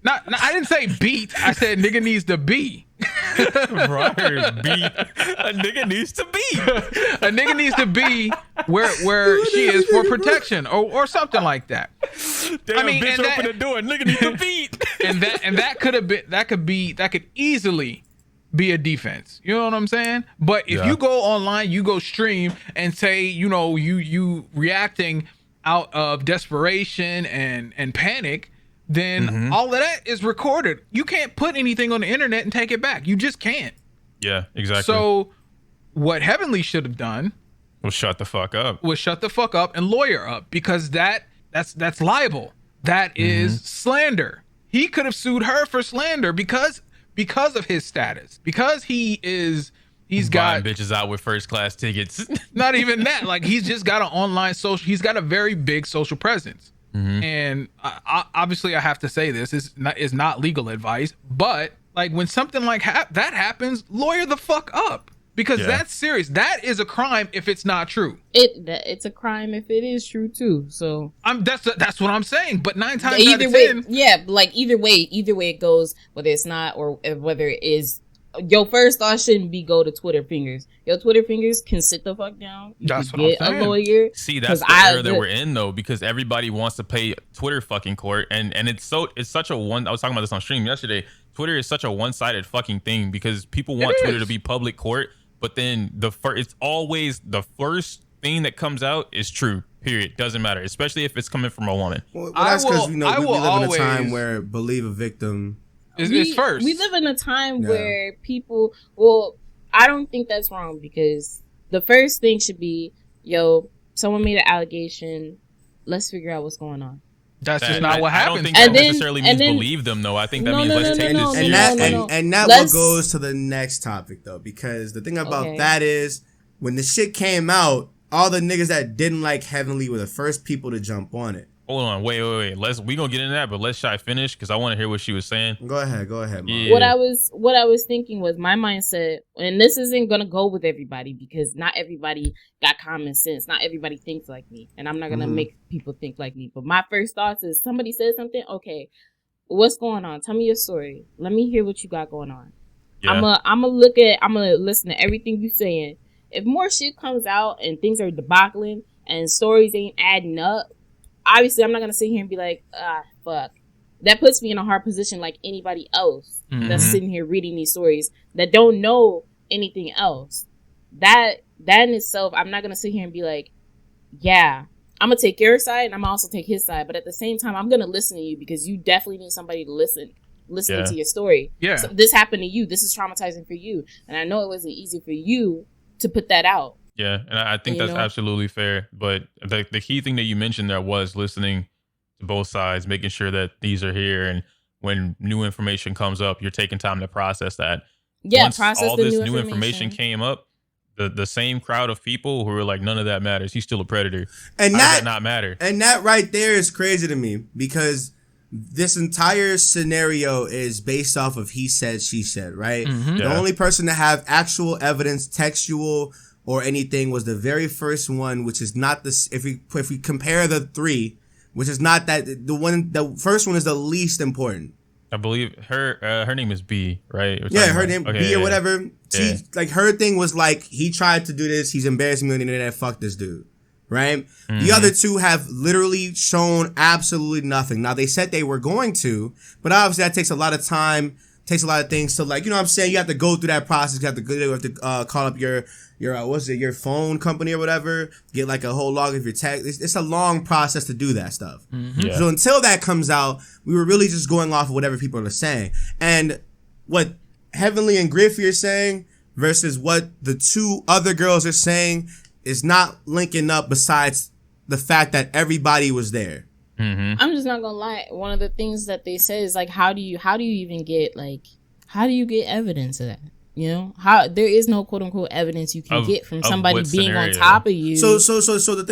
I didn't say beat. I said nigga needs to be. Ryder's beat. A nigga needs to be. A nigga needs to be where she is for protection or something like that. Damn, I mean, bitch, open the door. Nigga needs to beat. And that could easily be a defense. You know what I'm saying? But if you go online, you go stream and say, you reacting out of desperation and panic, then all of that is recorded. You can't put anything on the internet and take it back. You just can't. Yeah, exactly. So what Heavenly should have done was shut the fuck up. And lawyer up, because that's libel. That is slander. He could have sued her for slander because of his status. Because he's got bitches out with first class tickets. Not even that. Like, he's just got an online social. He's got a very big social presence. And obviously, I have to say this is not legal advice, but like when something like that happens, lawyer the fuck up, because that's serious. That is a crime if it's not true. It's a crime if it is true too. So that's what I'm saying. But 9 times either out of way, 10, like either way it goes, whether it's not or whether it is. Your first thought shouldn't be go to Twitter fingers. Your Twitter fingers can sit the fuck down. You that's can what get I'm saying. A lawyer. See, that's the era that we're in though, because everybody wants to pay Twitter fucking court, and it's such a one. I was talking about this on stream yesterday. Twitter is such a one-sided fucking thing, because people want Twitter to be public court, but then it's always the first thing that comes out is true. Period. Doesn't matter, especially if it's coming from a woman. Well, that's because we live in a time where believe a victim. It's first. We live in a time where people. Well, I don't think that's wrong, because the first thing should be, someone made an allegation. Let's figure out what's going on. That's just not what happens. I don't think that necessarily means believe them, though. I think that means let's take this seriously. And that what goes to the next topic, though, because the thing about that is, when the shit came out, all the niggas that didn't like Heavenly were the first people to jump on it. Hold on, wait. We gonna get into that, but let's Shy finish because I want to hear what she was saying. Go ahead, Mom. Yeah. What I was thinking was my mindset, and this isn't gonna go with everybody because not everybody got common sense. Not everybody thinks like me, and I'm not gonna make people think like me. But my first thoughts is somebody said something. Okay, what's going on? Tell me your story. Let me hear what you got going on. Yeah. I'm gonna listen to everything you're saying. If more shit comes out and things are debacling and stories ain't adding up, obviously I'm not gonna sit here and be like, fuck. That puts me in a hard position like anybody else that's sitting here reading these stories that don't know anything else. That in itself, I'm not gonna sit here and be like, yeah, I'm gonna take your side and I'm gonna also take his side. But at the same time, I'm gonna listen to you because you definitely need somebody to listen to your story. Yeah. So this happened to you. This is traumatizing for you. And I know it wasn't easy for you to put that out. Yeah, and I think that's absolutely fair. But the key thing that you mentioned there was listening to both sides, making sure that these are here, and when new information comes up, you're taking time to process that. Yeah, Once process all the this new information came up, the same crowd of people who were like, none of that matters. He's still a predator. And How that does that not matter? And that right there is crazy to me because this entire scenario is based off of he said, she said, right? The only person to have actual evidence, textual or anything, was the very first one, which is not this. If we compare the three, which is not that the first one is the least important. I believe her name is B, right? Her name B or whatever. She like her thing was like, he tried to do this. He's embarrassing me on the internet. Fuck this dude. Right? The other two have literally shown absolutely nothing. Now, they said they were going to, but obviously that takes a lot of time, takes a lot of things to, like, you know what I'm saying? You have to go through that process. You have to call up your your phone company or whatever, get like a whole log of your text. It's a long process to do that stuff. So until that comes out, we were really just going off of whatever people are saying. And what Heavenly and Griffy are saying versus what the two other girls are saying is not linking up, besides the fact that everybody was there. I'm just not gonna lie. One of the things that they say is like, how do you even get evidence of that? You know, how there is no quote unquote evidence you can get from somebody being on top of you. So the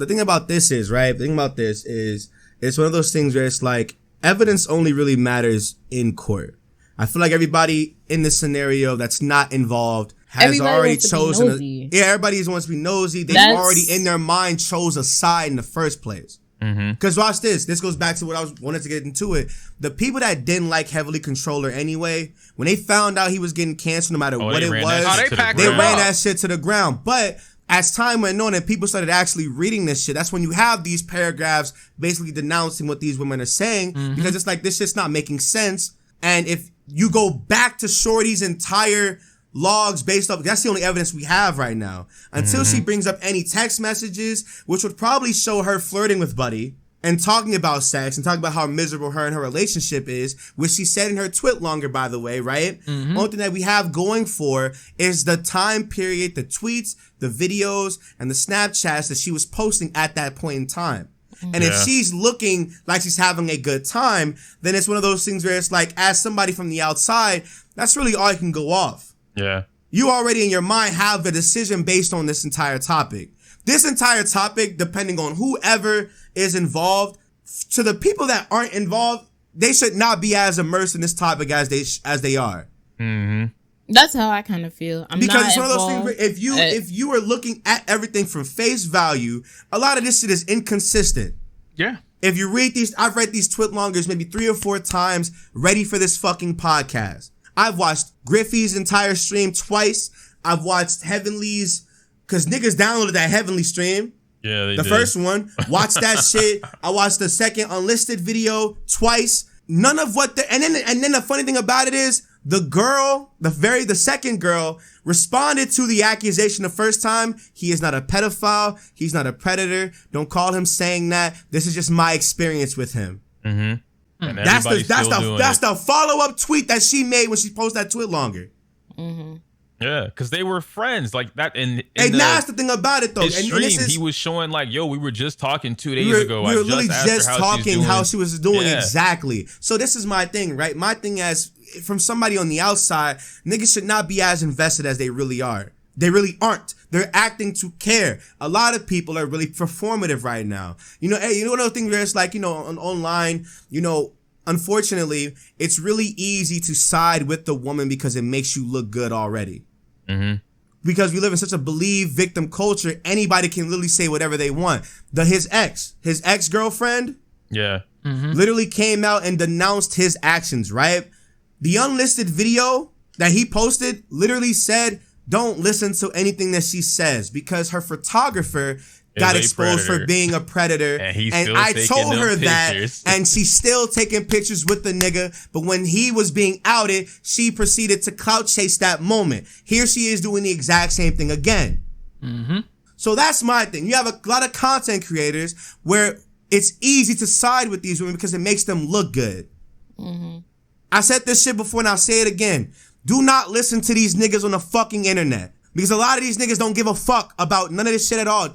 thing about this is, right? The thing about this is, it's one of those things where it's like, evidence only really matters in court. I feel like everybody in this scenario that's not involved has already chosen. Everybody wants to be nosy. They've already in their mind chose a side in the first place. Because watch this. This goes back to what I wanted to get into it. The people that didn't like Heavily Controller anyway, when they found out he was getting canceled, no matter what it was, they ran that shit to the ground. But as time went on and people started actually reading this shit, that's when you have these paragraphs basically denouncing what these women are saying, because it's like, this shit's not making sense. And if you go back to Shorty's entire logs based off, that's the only evidence we have right now, until she brings up any text messages, which would probably show her flirting with Buddy and talking about sex and talking about how miserable her and her relationship is, which she said in her twit longer, by the way, right? Only thing that we have going for is the time period, the tweets, the videos, and the Snapchats that she was posting at that point in time. And if she's looking like she's having a good time, then it's one of those things where it's like, as somebody from the outside, that's really all I can go off. Yeah. You already in your mind have a decision based on this entire topic. This entire topic, depending on whoever is involved, to the people that aren't involved, they should not be as immersed in this topic as they are. That's how I kind of feel. Because it's one of those things where if you are looking at everything from face value, a lot of this shit is inconsistent. Yeah. If you read these, I've read these twit longers maybe 3 or 4 times, ready for this fucking podcast. I've watched Griffy's entire stream twice. I've watched Heavenly's, because niggas downloaded that Heavenly stream. Yeah, they did. The first one. Watched that shit. I watched the second unlisted video twice. None of what and then the funny thing about it is, the girl, the second girl, responded to the accusation the first time. He is not a pedophile. He's not a predator. Don't call him saying that. This is just my experience with him. And that's the follow-up tweet that she made when she posted that tweet longer. Yeah, because they were friends like that. And that's the thing about it, though. His stream, he was showing like, yo, we were just talking 2 days ago. We were literally just talking how she was doing. Exactly. So this is my thing, right? My thing as from somebody on the outside, niggas should not be as invested as they really are. They really aren't. They're acting to care. A lot of people are really performative right now. You know, hey, you know another thing where it's like, you know, online, you know, unfortunately, it's really easy to side with the woman because it makes you look good already. Mm-hmm. Because we live in such a believe victim culture, anybody can literally say whatever they want. His ex-girlfriend, literally came out and denounced his actions, right? The unlisted video that he posted literally said, don't listen to anything that she says, because her photographer got exposed for being a predator. And I told her that, and she's still taking pictures with the nigga. But when he was being outed, she proceeded to clout chase that moment. Here she is doing the exact same thing again. Mm-hmm. So that's my thing. You have a lot of content creators where it's easy to side with these women because it makes them look good. Mm-hmm. I said this shit before and I'll say it again. Do not listen to these niggas on the fucking internet. Because a lot of these niggas don't give a fuck about none of this shit at all.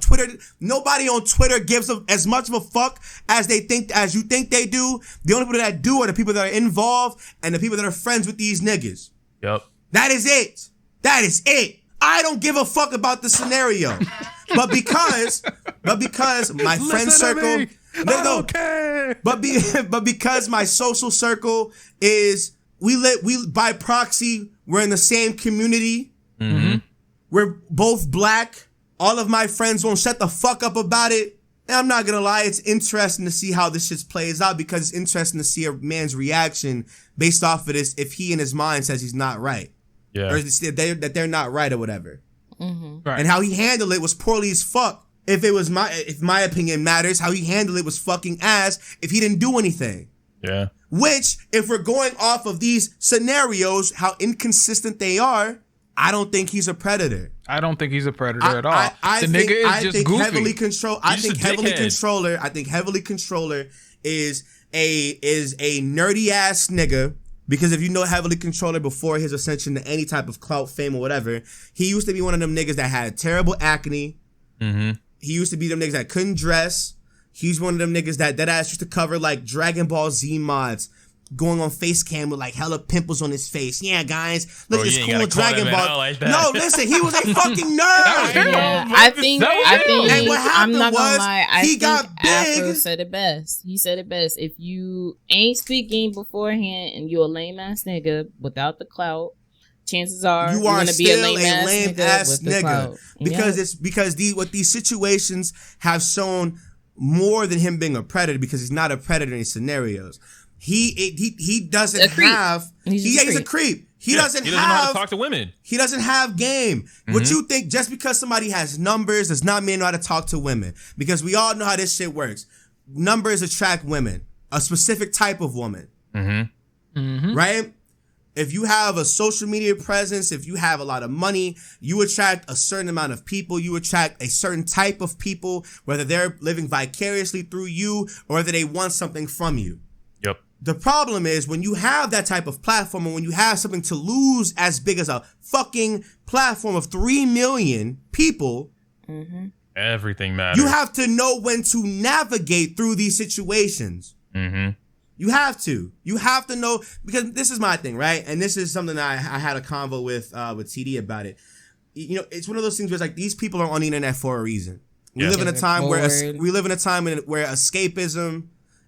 Nobody on Twitter gives as much of a fuck as you think they do. The only people that do are the people that are involved and the people that are friends with these niggas. Yep. That is it. That is it. I don't give a fuck about the scenario. but because my friend circle, but because my social circle is we by proxy, we're in the same community. Mm-hmm. We're both black. All of my friends won't shut the fuck up about it. And I'm not gonna lie, it's interesting to see how this shit plays out, because it's interesting to see a man's reaction based off of this if he in his mind says he's not right. Yeah. Or that they're not right or whatever. Mm-hmm. Right. And how he handled it was poorly as fuck. If my opinion matters, how he handled it was fucking ass if he didn't do anything. Yeah. Which, if we're going off of these scenarios, how inconsistent they are, I don't think he's a predator. I don't think he's a predator at all. I think Heavily Controller. I think Heavily Controller is a nerdy ass nigga. Because if you know Heavily Controller before his ascension to any type of clout, fame, or whatever, he used to be one of them niggas that had terrible acne. Mm-hmm. He used to be them niggas that couldn't dress. He's one of them niggas that ass used to cover like Dragon Ball Z mods, going on face cam with like hella pimples on his face. Yeah, guys, look at this cool Dragon Ball. Like no, listen, he was a fucking nerd. Yeah, I think. And what happened he got big. Afro said it best. He said it best. If you ain't speaking beforehand and you're a lame ass nigga without the clout, chances are you are gonna be a lame ass nigga. Because what these situations have shown more than him being a predator, because he's not a predator in these scenarios. He doesn't have. He's a creep. He doesn't know how to talk to women. He doesn't have game. Mm-hmm. What you think? Just because somebody has numbers does not mean know how to talk to women. Because we all know how this shit works. Numbers attract women, a specific type of woman. Mm-hmm. Mm-hmm. Right? If you have a social media presence, if you have a lot of money, you attract a certain amount of people. You attract a certain type of people, whether they're living vicariously through you or whether they want something from you. Yep. The problem is when you have that type of platform, and when you have something to lose as big as a fucking platform of 3 million people, mm-hmm. everything matters. You have to know when to navigate through these situations. Mm-hmm. You have to know, because this is my thing, right? And this is something that I had a convo with TD about it. You know, it's one of those things where it's like, these people are on the internet for a reason. We live in a time where escapism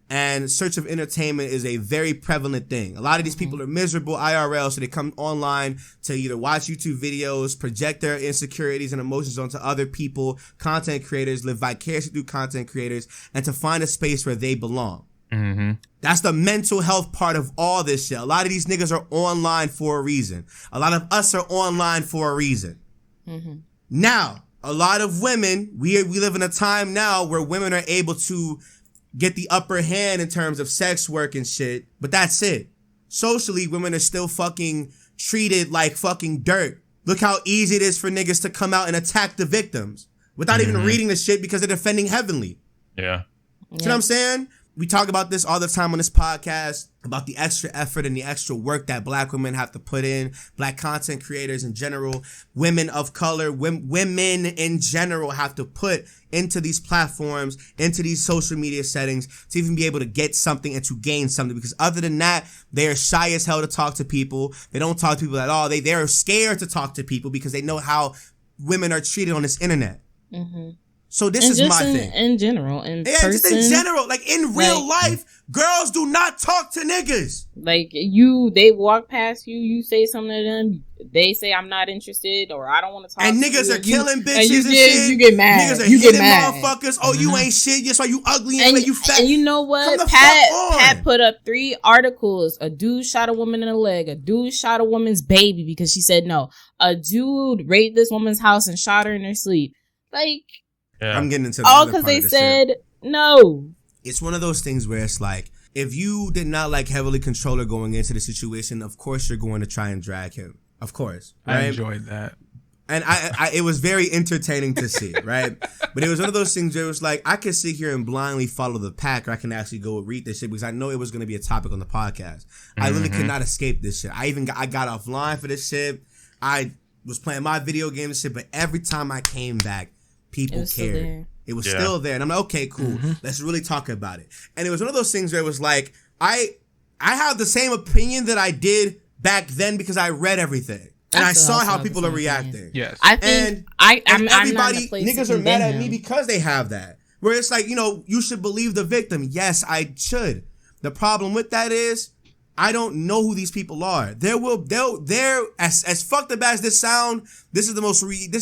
and search of entertainment is a very prevalent thing. A lot of these people are miserable IRL, so they come online to either watch YouTube videos, project their insecurities and emotions onto other people, content creators, live vicariously through content creators, and to find a space where they belong. Mm-hmm. That's the mental health part of all this shit. A lot of these niggas are online for a reason. A lot of us are online for a reason. Mm-hmm. Now, a lot of women, we live in a time now where women are able to get the upper hand in terms of sex work and shit, but that's it. Socially, women are still fucking treated like fucking dirt. Look how easy it is for niggas to come out and attack the victims without even reading the shit because they're defending heavenly. Yeah. You know what I'm saying? We talk about this all the time on this podcast, about the extra effort and the extra work that black women have to put in, black content creators in general, women of color, women in general have to put into these platforms, into these social media settings to even be able to get something and to gain something. Because other than that, they are shy as hell to talk to people. They don't talk to people at all. They're scared to talk to people because they know how women are treated on this internet. Mm-hmm. So this is my thing. In general, just in general, like in real life, girls do not talk to niggas. Like they walk past you, you say something to them, they say I'm not interested or I don't want to talk. And to niggas you, are killing bitches and shit. You get mad. Niggas are you hitting get mad. motherfuckers. Oh, you ain't shit. That's why you ugly and you fat. And you know what? Pat put up 3 articles. A dude shot a woman in the leg. A dude shot a woman's baby because she said no. A dude raped this woman's house and shot her in her sleep. Like. Yeah. I'm getting into all because they said no. It's one of those things where it's like, if you did not like Heavily Controller going into the situation, of course you're going to try and drag him. Of course. Right? I enjoyed that. And I it was very entertaining to see, right? But it was one of those things where it was like, I could sit here and blindly follow the pack, or I can actually go read this shit because I know it was going to be a topic on the podcast. I literally could not escape this shit. I got offline for this shit. I was playing my video game and shit, but every time I came back, people cared. It was still there. And I'm like, okay, cool. Let's really talk about it. And it was one of those things where it was like, I have the same opinion that I did back then because I read everything. And I saw how people are reacting. Yes. I think and everybody, niggas are mad at me because they have that. Where it's like, you should believe the victim. Yes, I should. The problem with that is, I don't know who these people are. They're as fucked up as this sound. This is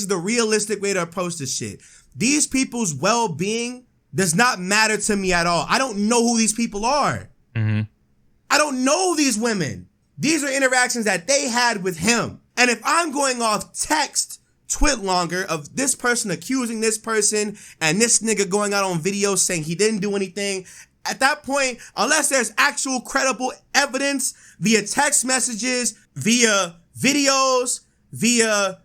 the realistic way to approach this shit. These people's well-being does not matter to me at all. I don't know who these people are. I don't know these women. These are interactions that they had with him. And if I'm going off text twit longer of this person accusing this person and this nigga going out on video saying he didn't do anything, at that point, unless there's actual credible evidence via text messages, via videos, via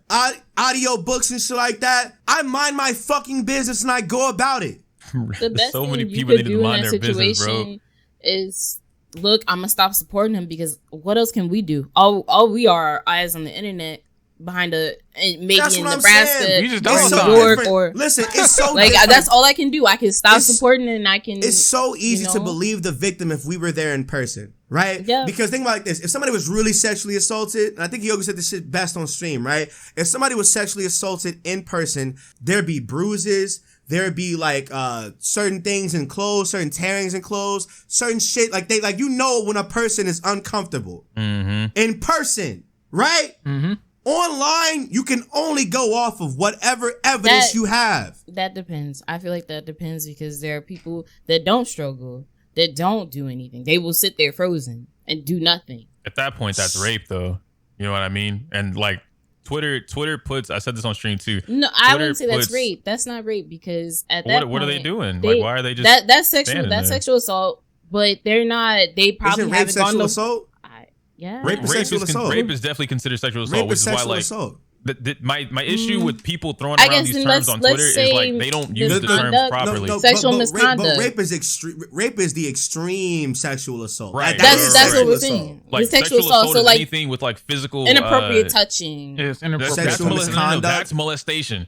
audio books and shit like that, I mind my fucking business and I go about it. The best so thing many you people could need to do mind in their that business, bro. situation is, look, I'm gonna stop supporting him because what else can we do? All we are eyes on the internet behind maybe in Nebraska, you just or New York, or listen, it's so like different. that's all I can do. I can stop supporting and I can. It's so easy to believe the victim if we were there in person, right? Yeah. Because think about it like this: if somebody was really sexually assaulted, and I think Yogi said this shit best on stream, right? If somebody was sexually assaulted in person, there'd be bruises. There'd be like certain things in clothes, certain tearings in clothes, certain shit like when a person is uncomfortable in person, right? Online, you can only go off of whatever evidence you have. That depends. I feel like that depends because there are people that don't struggle, that don't do anything. They will sit there frozen and do nothing. At that point, that's rape, though. You know what I mean? And like Twitter puts. I said this on stream too. No, I wouldn't say that's rape. That's not rape because at that point, what are they doing? Like, why are they just that's sexual? That's sexual assault. But they're not. They probably haven't gone to assault. Yeah, rape is sexual assault. Rape is definitely considered sexual assault, which is why like assault. My issue with people throwing around these terms on Twitter is like they don't use the terms properly. Sexual misconduct. But rape is extreme. Rape is the extreme sexual assault. Right. That's what we're saying. Like sexual assault is anything with like physical inappropriate touching. Yes, inappropriate sexual misconduct. That's molestation.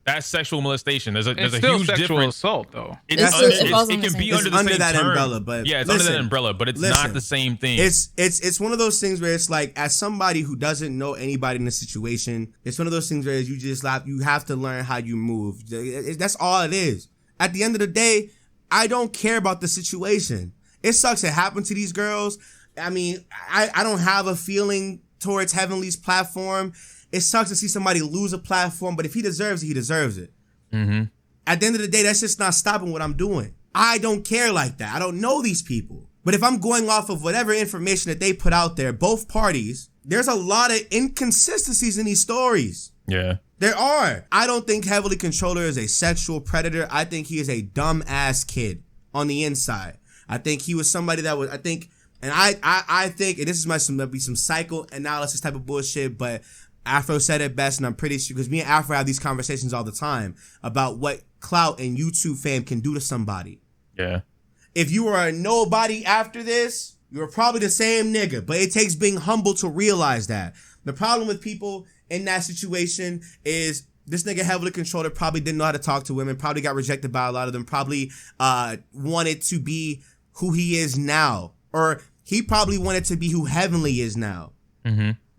That's sexual molestation. There's a huge sexual difference. assault, though. It can be under that umbrella, but yeah, it's under that umbrella, but it's not the same thing. It's one of those things where it's like, as somebody who doesn't know anybody in the situation, it's one of those things where you have to learn how you move. That's all it is. At the end of the day, I don't care about the situation. It sucks it happened to these girls. I mean, I don't have a feeling towards Heavenly's platform. It sucks to see somebody lose a platform, but if he deserves it, he deserves it. At the end of the day, that's just not stopping what I'm doing. I don't care like that. I don't know these people. But if I'm going off of whatever information that they put out there, both parties, there's a lot of inconsistencies in these stories. Yeah. There are. I don't think Heavily Controller is a sexual predator. I think he is a dumb-ass kid on the inside. I think he was somebody that was, I think, and this is might be some psychoanalysis type of bullshit, but Afro said it best, and I'm pretty sure, because me and Afro have these conversations all the time about what clout and YouTube fame can do to somebody. Yeah. If you are a nobody after this, you're probably the same nigga, but it takes being humble to realize that. The problem with people in that situation is this nigga Heavily Controller probably didn't know how to talk to women, probably got rejected by a lot of them, probably wanted to be who he is now, or he probably wanted to be who Heavenly is now.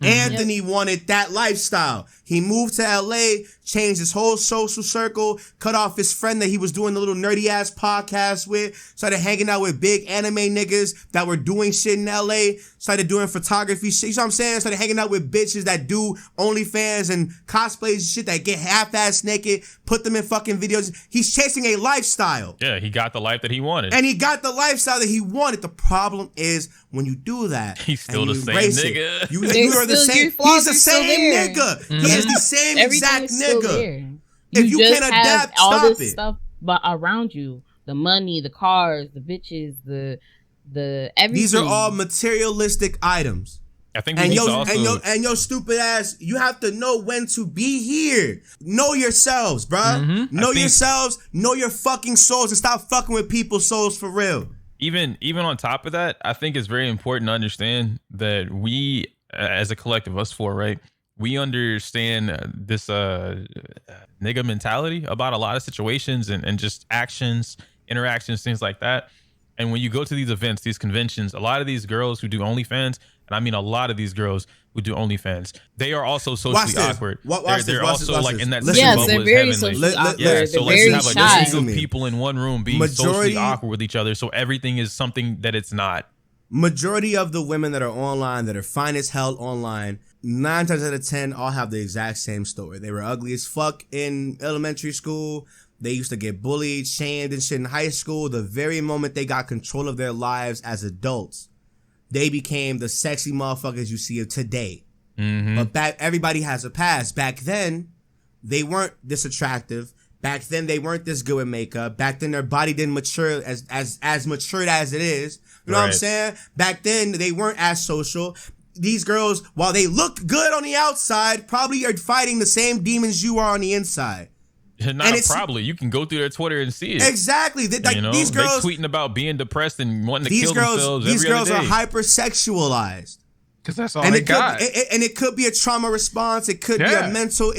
Anthony wanted that lifestyle. He moved to LA, changed his whole social circle, cut off his friend that he was doing the little nerdy ass podcast with, started hanging out with big anime niggas that were doing shit in LA, started doing photography shit, you know what I'm saying? Started hanging out with bitches that do OnlyFans and cosplays and shit that get half-ass naked, put them in fucking videos. He's chasing a lifestyle. Yeah, he got the life that he wanted. And he got the lifestyle that he wanted. The problem is when you do that, he's still the same nigga. You are the same. He's the same nigga. Mm-hmm. He is the same exact nigga. If you just can't have adapt, all stop this it. stuff but around you, the money, the cars, the bitches, the everything. These are all materialistic items. I think we need to also... and your stupid ass, you have to know when to be here. Know yourselves, bruh. Mm-hmm. Know yourselves, know your fucking souls, and stop fucking with people's souls for real. Even on top of that, I think it's very important to understand that we, as a collective, us four, right? We understand this nigga mentality about a lot of situations and just actions, interactions, things like that. And when you go to these events, these conventions, a lot of these girls who do OnlyFans, and I mean a lot of these girls who do OnlyFans, they are also socially awkward. They're also like in that same bubble they're as very heavenly. socially awkward. Yeah, so they're very let's have shy. a group of people in one room being socially awkward with each other, so everything is something that it's not. Majority of the women that are online, that are fine as hell online, 9 times out of 10 all have the exact same story. They were ugly as fuck in elementary school. They used to get bullied, shamed and shit in high school. The very moment they got control of their lives as adults, they became the sexy motherfuckers you see of today. Mm-hmm. But everybody has a past. Back then, they weren't this attractive. Back then, they weren't this good with makeup. Back then, their body didn't mature as matured as it is. You know what I'm saying? Back then, they weren't as social. These girls, while they look good on the outside, probably are fighting the same demons you are on the inside. Probably. You can go through their Twitter and see it. Exactly. These girls they tweeting about being depressed and wanting to kill themselves. These every girls other are day. hypersexualized. Because that's all they got. And it could be a trauma response. It could be a mental.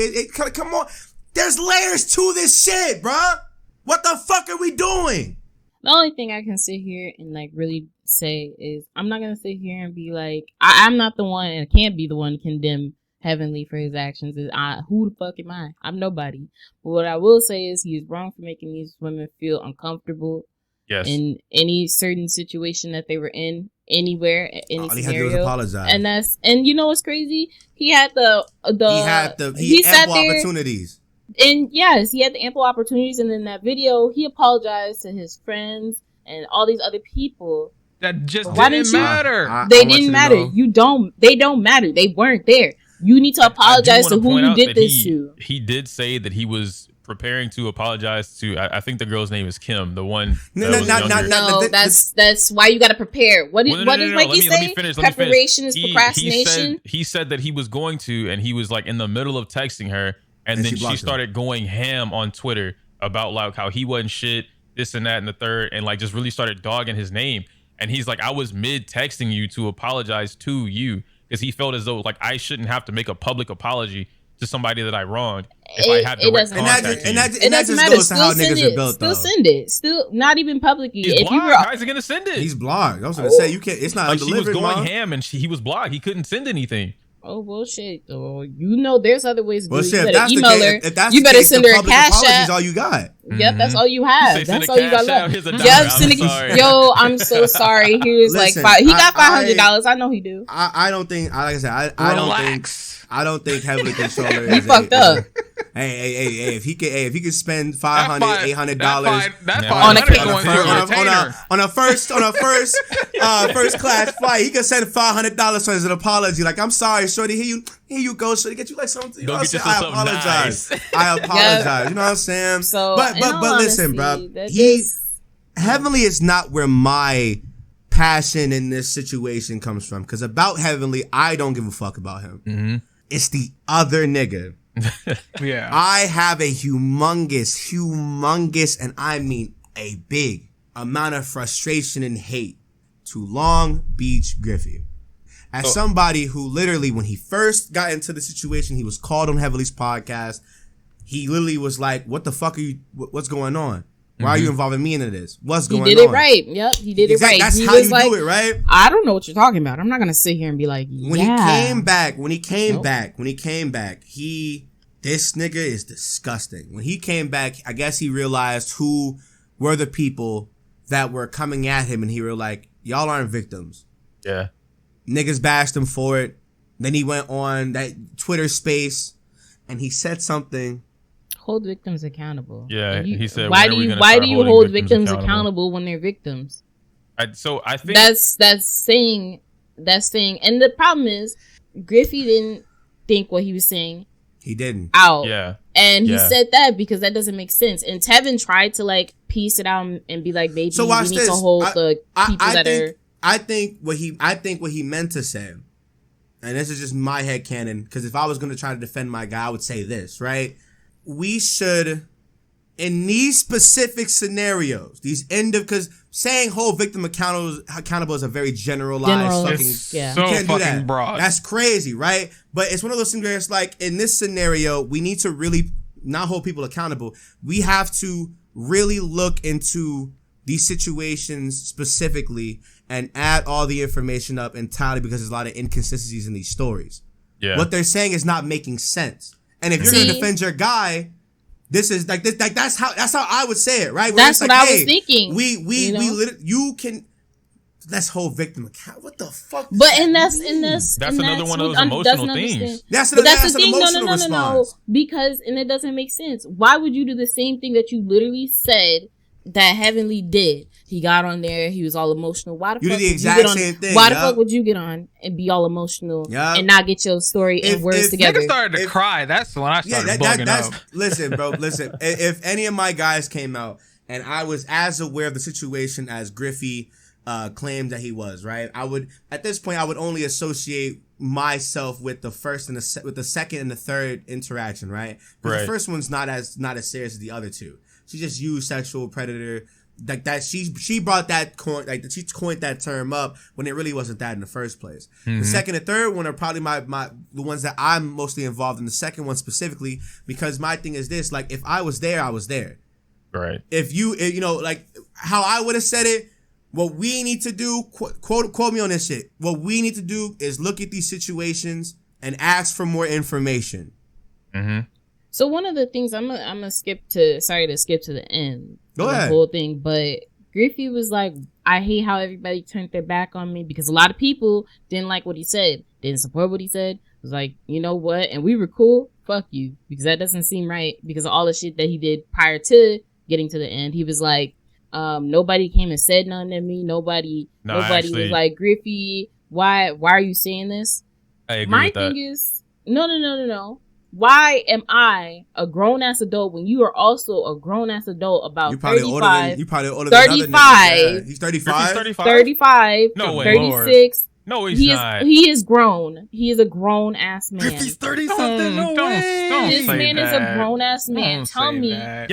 Come on. There's layers to this shit, bruh. What the fuck are we doing? The only thing I can sit here and like really say is I'm not gonna sit here and be like I'm not the one and can't be the one to condemn Heavenly for his actions. Who the fuck am I? I'm nobody. But what I will say is he is wrong for making these women feel uncomfortable. Yes. In any certain situation that they were in, anywhere, any all scenario. he had to do was apologize. And you know what's crazy? He had ample opportunities. And yes, he had the ample opportunities, and in that video, he apologized to his friends and all these other people. That just didn't matter. They didn't matter. They don't matter. They weren't there. You need to apologize to who you did this to. He did say that he was preparing to apologize to. I think the girl's name is Kim, the one. No, that's why you got to prepare. What did Mikey say? Let me finish. Preparation is procrastination. He said that he was going to, and he was like in the middle of texting her. And then she started going ham on Twitter about like how he wasn't shit, this and that and the third, and like just really started dogging his name. And he's like, I was mid texting you to apologize to you because he felt as though like I shouldn't have to make a public apology to somebody that I wronged if I have direct contact. It doesn't matter. Still send it. Still send it. Still not even publicly. He's blocked. How is he gonna send it? He's blocked. I was gonna say you can't. It's not like undelivered. She was going ham and he was blocked. He couldn't send anything. Oh, bullshit. Oh, you know there's other ways to do it. You better email her. You better send her a cash app. All you got. Yep, that's all you have. That's all you got left. Yep, yo, I'm so sorry. Here's like he got $500. I know he do. I don't think, like I said, I don't think Heavenly Controller is he fucked up. Hey, if he could spend $500, $800 on a first class flight, he could send $500 as an apology. Like, I'm sorry, shorty. Here you go, shorty. Get you like something. You know what I'm saying? I apologize. Nice. I apologize. You know what I'm saying? So, but listen, bro. Heavenly is not where my passion in this situation comes from. Because about Heavenly, I don't give a fuck about him. Mm-hmm. It's the other nigga. Yeah. I have a humongous, and I mean a big amount of frustration and hate to Long Beach Griffy. As somebody who literally, when he first got into the situation, he was called on Heavenly's podcast. He literally was like, what the fuck are you, what's going on? Why are you involving me into this? What's going on? He did it right. Yep, he did it right. That's he how was you like, do it, right? I don't know what you're talking about. I'm not going to sit here and be like, When he came back, he This nigga is disgusting. When he came back, I guess he realized who were the people that were coming at him, and he were like, y'all aren't victims. Yeah. Niggas bashed him for it. Then he went on that Twitter space, and he said something. Hold victims accountable. Yeah, he said, why do you hold victims accountable when they're victims? I think that's saying, and the problem is, Griffy didn't think what he was saying. He didn't. Out. Yeah. And he said that because that doesn't make sense. And Tevin tried to like piece it out and be like, maybe we need to hold the people that are. I think what he meant to say, and this is just my headcanon, because if I was going to try to defend my guy, I would say this, right? We should, in these specific scenarios, because saying hold victim accountable is a very generalized so can't do fucking that. broad. That's crazy, right? But it's one of those things where it's like, in this scenario, we need to really not hold people accountable. We have to really look into these situations specifically and add all the information up entirely, because there's a lot of inconsistencies in these stories. Yeah. What they're saying is not making sense. And if you're going to defend your guy, this is like this, like that's how I would say it, right? Where that's what I was thinking. You can. Let's hold victim account. What the fuck? But that's another one of those emotional things. That's the thing. No. Because it doesn't make sense. Why would you do the same thing that you literally said that Heavenly did? He got on there. He was all emotional. Why the fuck did the exact same thing? Why the fuck would you get on and be all emotional and not get your story and words together? Nigga started to cry. That's when I started bugging up. Listen, bro. Listen. If any of my guys came out and I was as aware of the situation as Griffy claimed that he was, right? I would, at this point, I would only associate myself with the first and with the second and the third interaction, right? Because the first one's not as serious as the other two. She just used sexual predator. Like that, she brought that she coined that term up when it really wasn't that in the first place. Mm-hmm. The second and third one are probably the ones that I'm mostly involved in. The second one specifically, because my thing is this: like, if I was there, I was there. Right. If you know, like how I would have said it, what we need to do, quote me on this shit. What we need to do is look at these situations and ask for more information. Mm-hmm. So one of the things I'm gonna skip to the end. Go ahead. The whole thing, but Griffy was like, I hate how everybody turned their back on me, because a lot of people didn't like what he said, didn't support what he said. It was like, you know what? And we were cool. Fuck you, because that doesn't seem right, because of all the shit that he did prior to getting to the end. He was like, nobody came and said nothing to me. Nobody was like, Griffy, why are you saying this? I agree My with that. thing is, no. Why am I a grown ass adult when you are also a grown ass adult about 35? You probably older 35. Yeah. He's 35. 35. No way. 36. No, he's not. He is grown. He is a grown ass man. Griffy's 30 something. No way. Don't this say man that. is a grown ass man. Tell me Why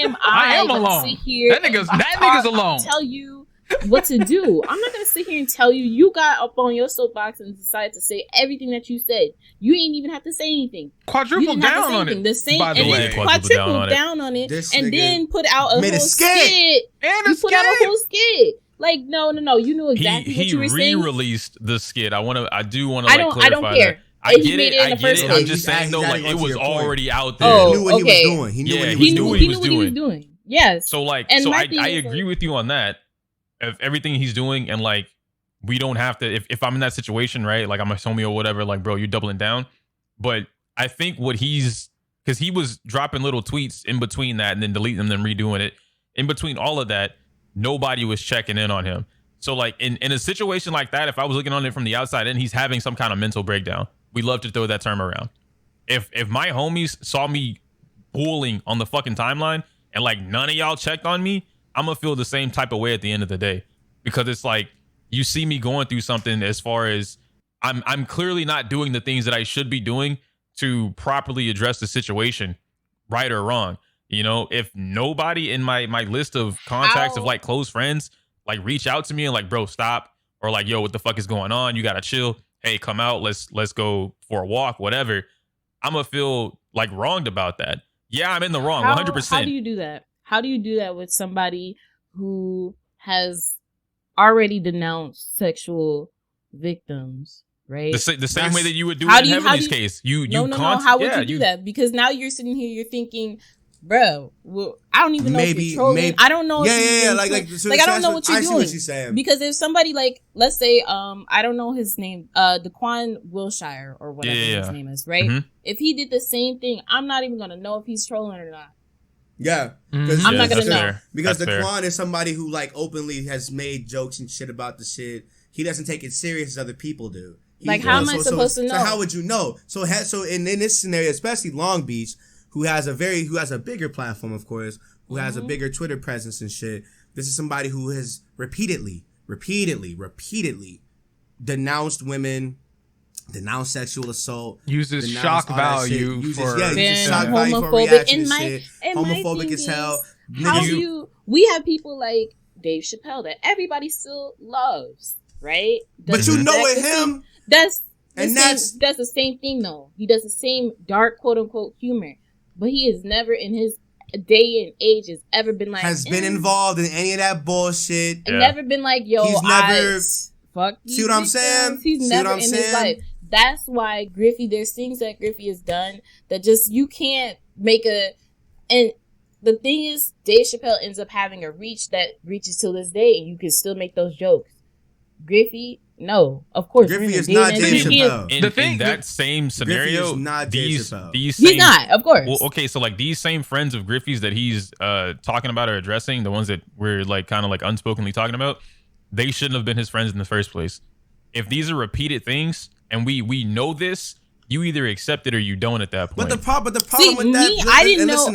am I alone? Sit here that nigga's alone. Tell you what to do. I'm not gonna sit here and tell you. You got up on your soapbox and decided to say everything that you said. You ain't even have to say anything. Quadruple down on it. The same, by the and way. then quadruple down on it, and then put out a whole skit. And put out a whole skit. Like no. You knew exactly what you were saying. He re-released the skit. I do want to clarify I don't care. that. I get it. I'm just saying though, like, it was already out there. He knew what he was doing. He knew what he was doing. Yes. So I agree with you on that. Of everything he's doing, and like, we don't have to, if I'm in that situation, right, like I'm a homie or whatever, like, bro, you're doubling down. But I think because he was dropping little tweets in between that and then deleting them, then redoing it. In between all of that, nobody was checking in on him. So like in a situation like that, if I was looking on it from the outside and he's having some kind of mental breakdown, we love to throw that term around. If my homies saw me pulling on the fucking timeline and like none of y'all checked on me, I'm gonna feel the same type of way at the end of the day, because it's like, you see me going through something as far as I'm clearly not doing the things that I should be doing to properly address the situation, right or wrong. You know, if nobody in my list of contacts of like close friends like reach out to me and like, bro, stop, or like, yo, what the fuck is going on? You gotta chill. Hey, come out. Let's go for a walk, whatever. I'm gonna feel like wronged about that. Yeah, I'm in the wrong, 100%. How do you do that? How do you do that with somebody who has already denounced sexual victims? right? The same way that you would do How it do in you- Heavenly's case. No. How would you do that? Because now you're sitting here, you're thinking, bro, well, I don't even know if you're trolling. I don't know. Yeah. Like I don't know what you're doing. I see what she's saying. Because if somebody like, let's say, I don't know his name, Daquan Wilshire or whatever his name is, right? Mm-hmm. If he did the same thing, I'm not even gonna know if he's trolling or not. Yeah, I'm not gonna know because Daquan is somebody who like openly has made jokes and shit about the shit. He doesn't take it serious as other people do. Like, how am I supposed to know? So how would you know? So in this scenario, especially Long Beach, who has a bigger platform, of course, who has a bigger Twitter presence and shit. This is somebody who has repeatedly denounced women, denounced sexual assault, uses shock value homophobic. Homophobic as hell. We have people like Dave Chappelle that everybody still loves, right? But you know with him, that's the same thing though. He does the same dark quote unquote humor, but he has never in his day and age has ever been like been involved in any of that bullshit. And never been like, yo, he's never fuck. See what I'm saying? He's never in his life. That's why Griffy, there's things that Griffy has done that just you can't make and the thing is, Dave Chappelle ends up having a reach that reaches till this day, and you can still make those jokes. Griffy, no, of course. Griffy is not Dave Chappelle. In that same scenario, Griffy is not Dave Chappelle. He's not, of course. Well, okay, so like these same friends of Griffy's that he's talking about or addressing, the ones that we're like kind of like unspokenly talking about, they shouldn't have been his friends in the first place. If these are repeated things, and we know this, you either accept it or you don't at that point. But the problem with that, I didn't know.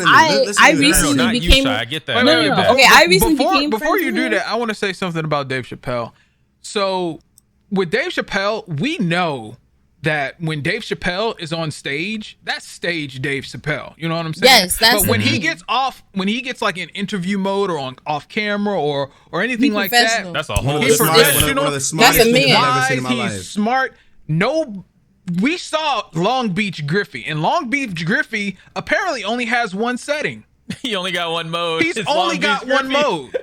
I recently became. I get that. No. Okay, I recently became. Before you do that, I want to say something about Dave Chappelle. So with Dave Chappelle, we know that when Dave Chappelle is on stage, that's stage Dave Chappelle. You know what I'm saying? Yes, that's. But when he gets like in interview mode or on off camera or anything like that, that's a whole. He's professional. One of the smartest things I've ever seen in my life. He's smart. No. We saw LongBeachGriffy, and LongBeachGriffy apparently only has one setting. He only got one mode. He's only got one mode.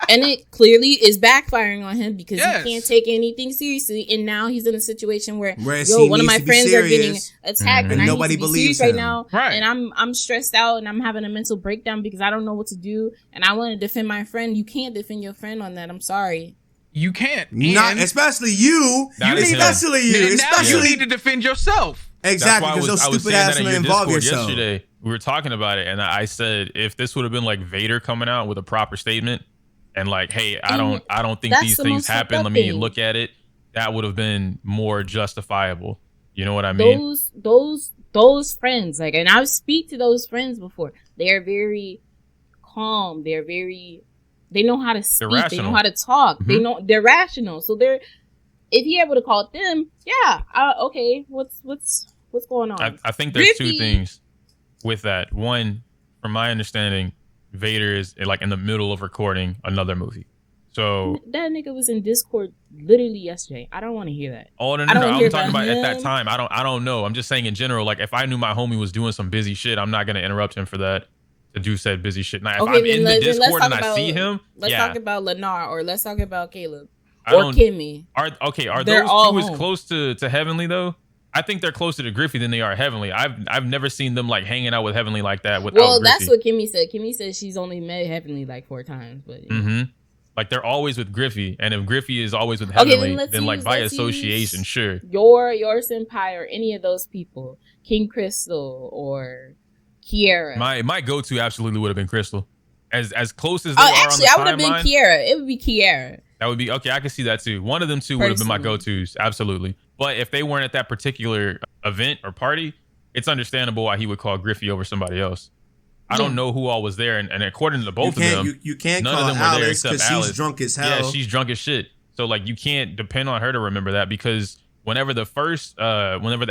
And it clearly is backfiring on him because he can't take anything seriously. And now he's in a situation where one of my friends are getting attacked and nobody believes right now. Right. And I'm stressed out and I'm having a mental breakdown because I don't know what to do. And I want to defend my friend. You can't defend your friend on that. I'm sorry. You can't. Not especially you. Especially you. Now you need to defend yourself. Exactly. Because those stupid ass want to involve yourself. Yesterday, we were talking about it, and I said if this would have been like Vader coming out with a proper statement and like, hey, I don't think these things happen. Let me look at it. That would have been more justifiable. You know what I mean? Those friends, like, and I speak to those friends before. They are very calm. They know how to speak. They know how to talk. Mm-hmm. They're rational. So if he able to call them, okay, what's going on? I think there's two things with that. One, from my understanding, Vader is like in the middle of recording another movie. So that nigga was in Discord literally yesterday. I don't want to hear that. Oh no! I'm talking about at that time. I don't know. I'm just saying in general. Like if I knew my homie was doing some busy shit, I'm not gonna interrupt him for that. To do said busy shit. Now, if I'm in the Discord and I see him, let's talk about Lennar or let's talk about Caleb or Kimmy. Are those two as close to Heavenly though? I think they're closer to Griffy than they are Heavenly. I've never seen them like hanging out with Heavenly like that. Well, that's what Kimmy said. Kimmy said she's only met Heavenly like 4 times, but like they're always with Griffy, and if Griffy is always with Heavenly, then like by association, sure. Your senpai or any of those people, King Crystal or Kiera. My go-to absolutely would have been Crystal. As close as they are actually, on the I would have been Kiera. It would be Kiera. That would be okay. I can see that too. One of them two would have been my go-tos, absolutely. But if they weren't at that particular event or party, it's understandable why he would call Griffy over somebody else. I don't know who all was there, and according to both of them, you can't none call of them were there Alice except Alice. She's drunk as hell. Yeah, she's drunk as shit. So like, you can't depend on her to remember that because whenever the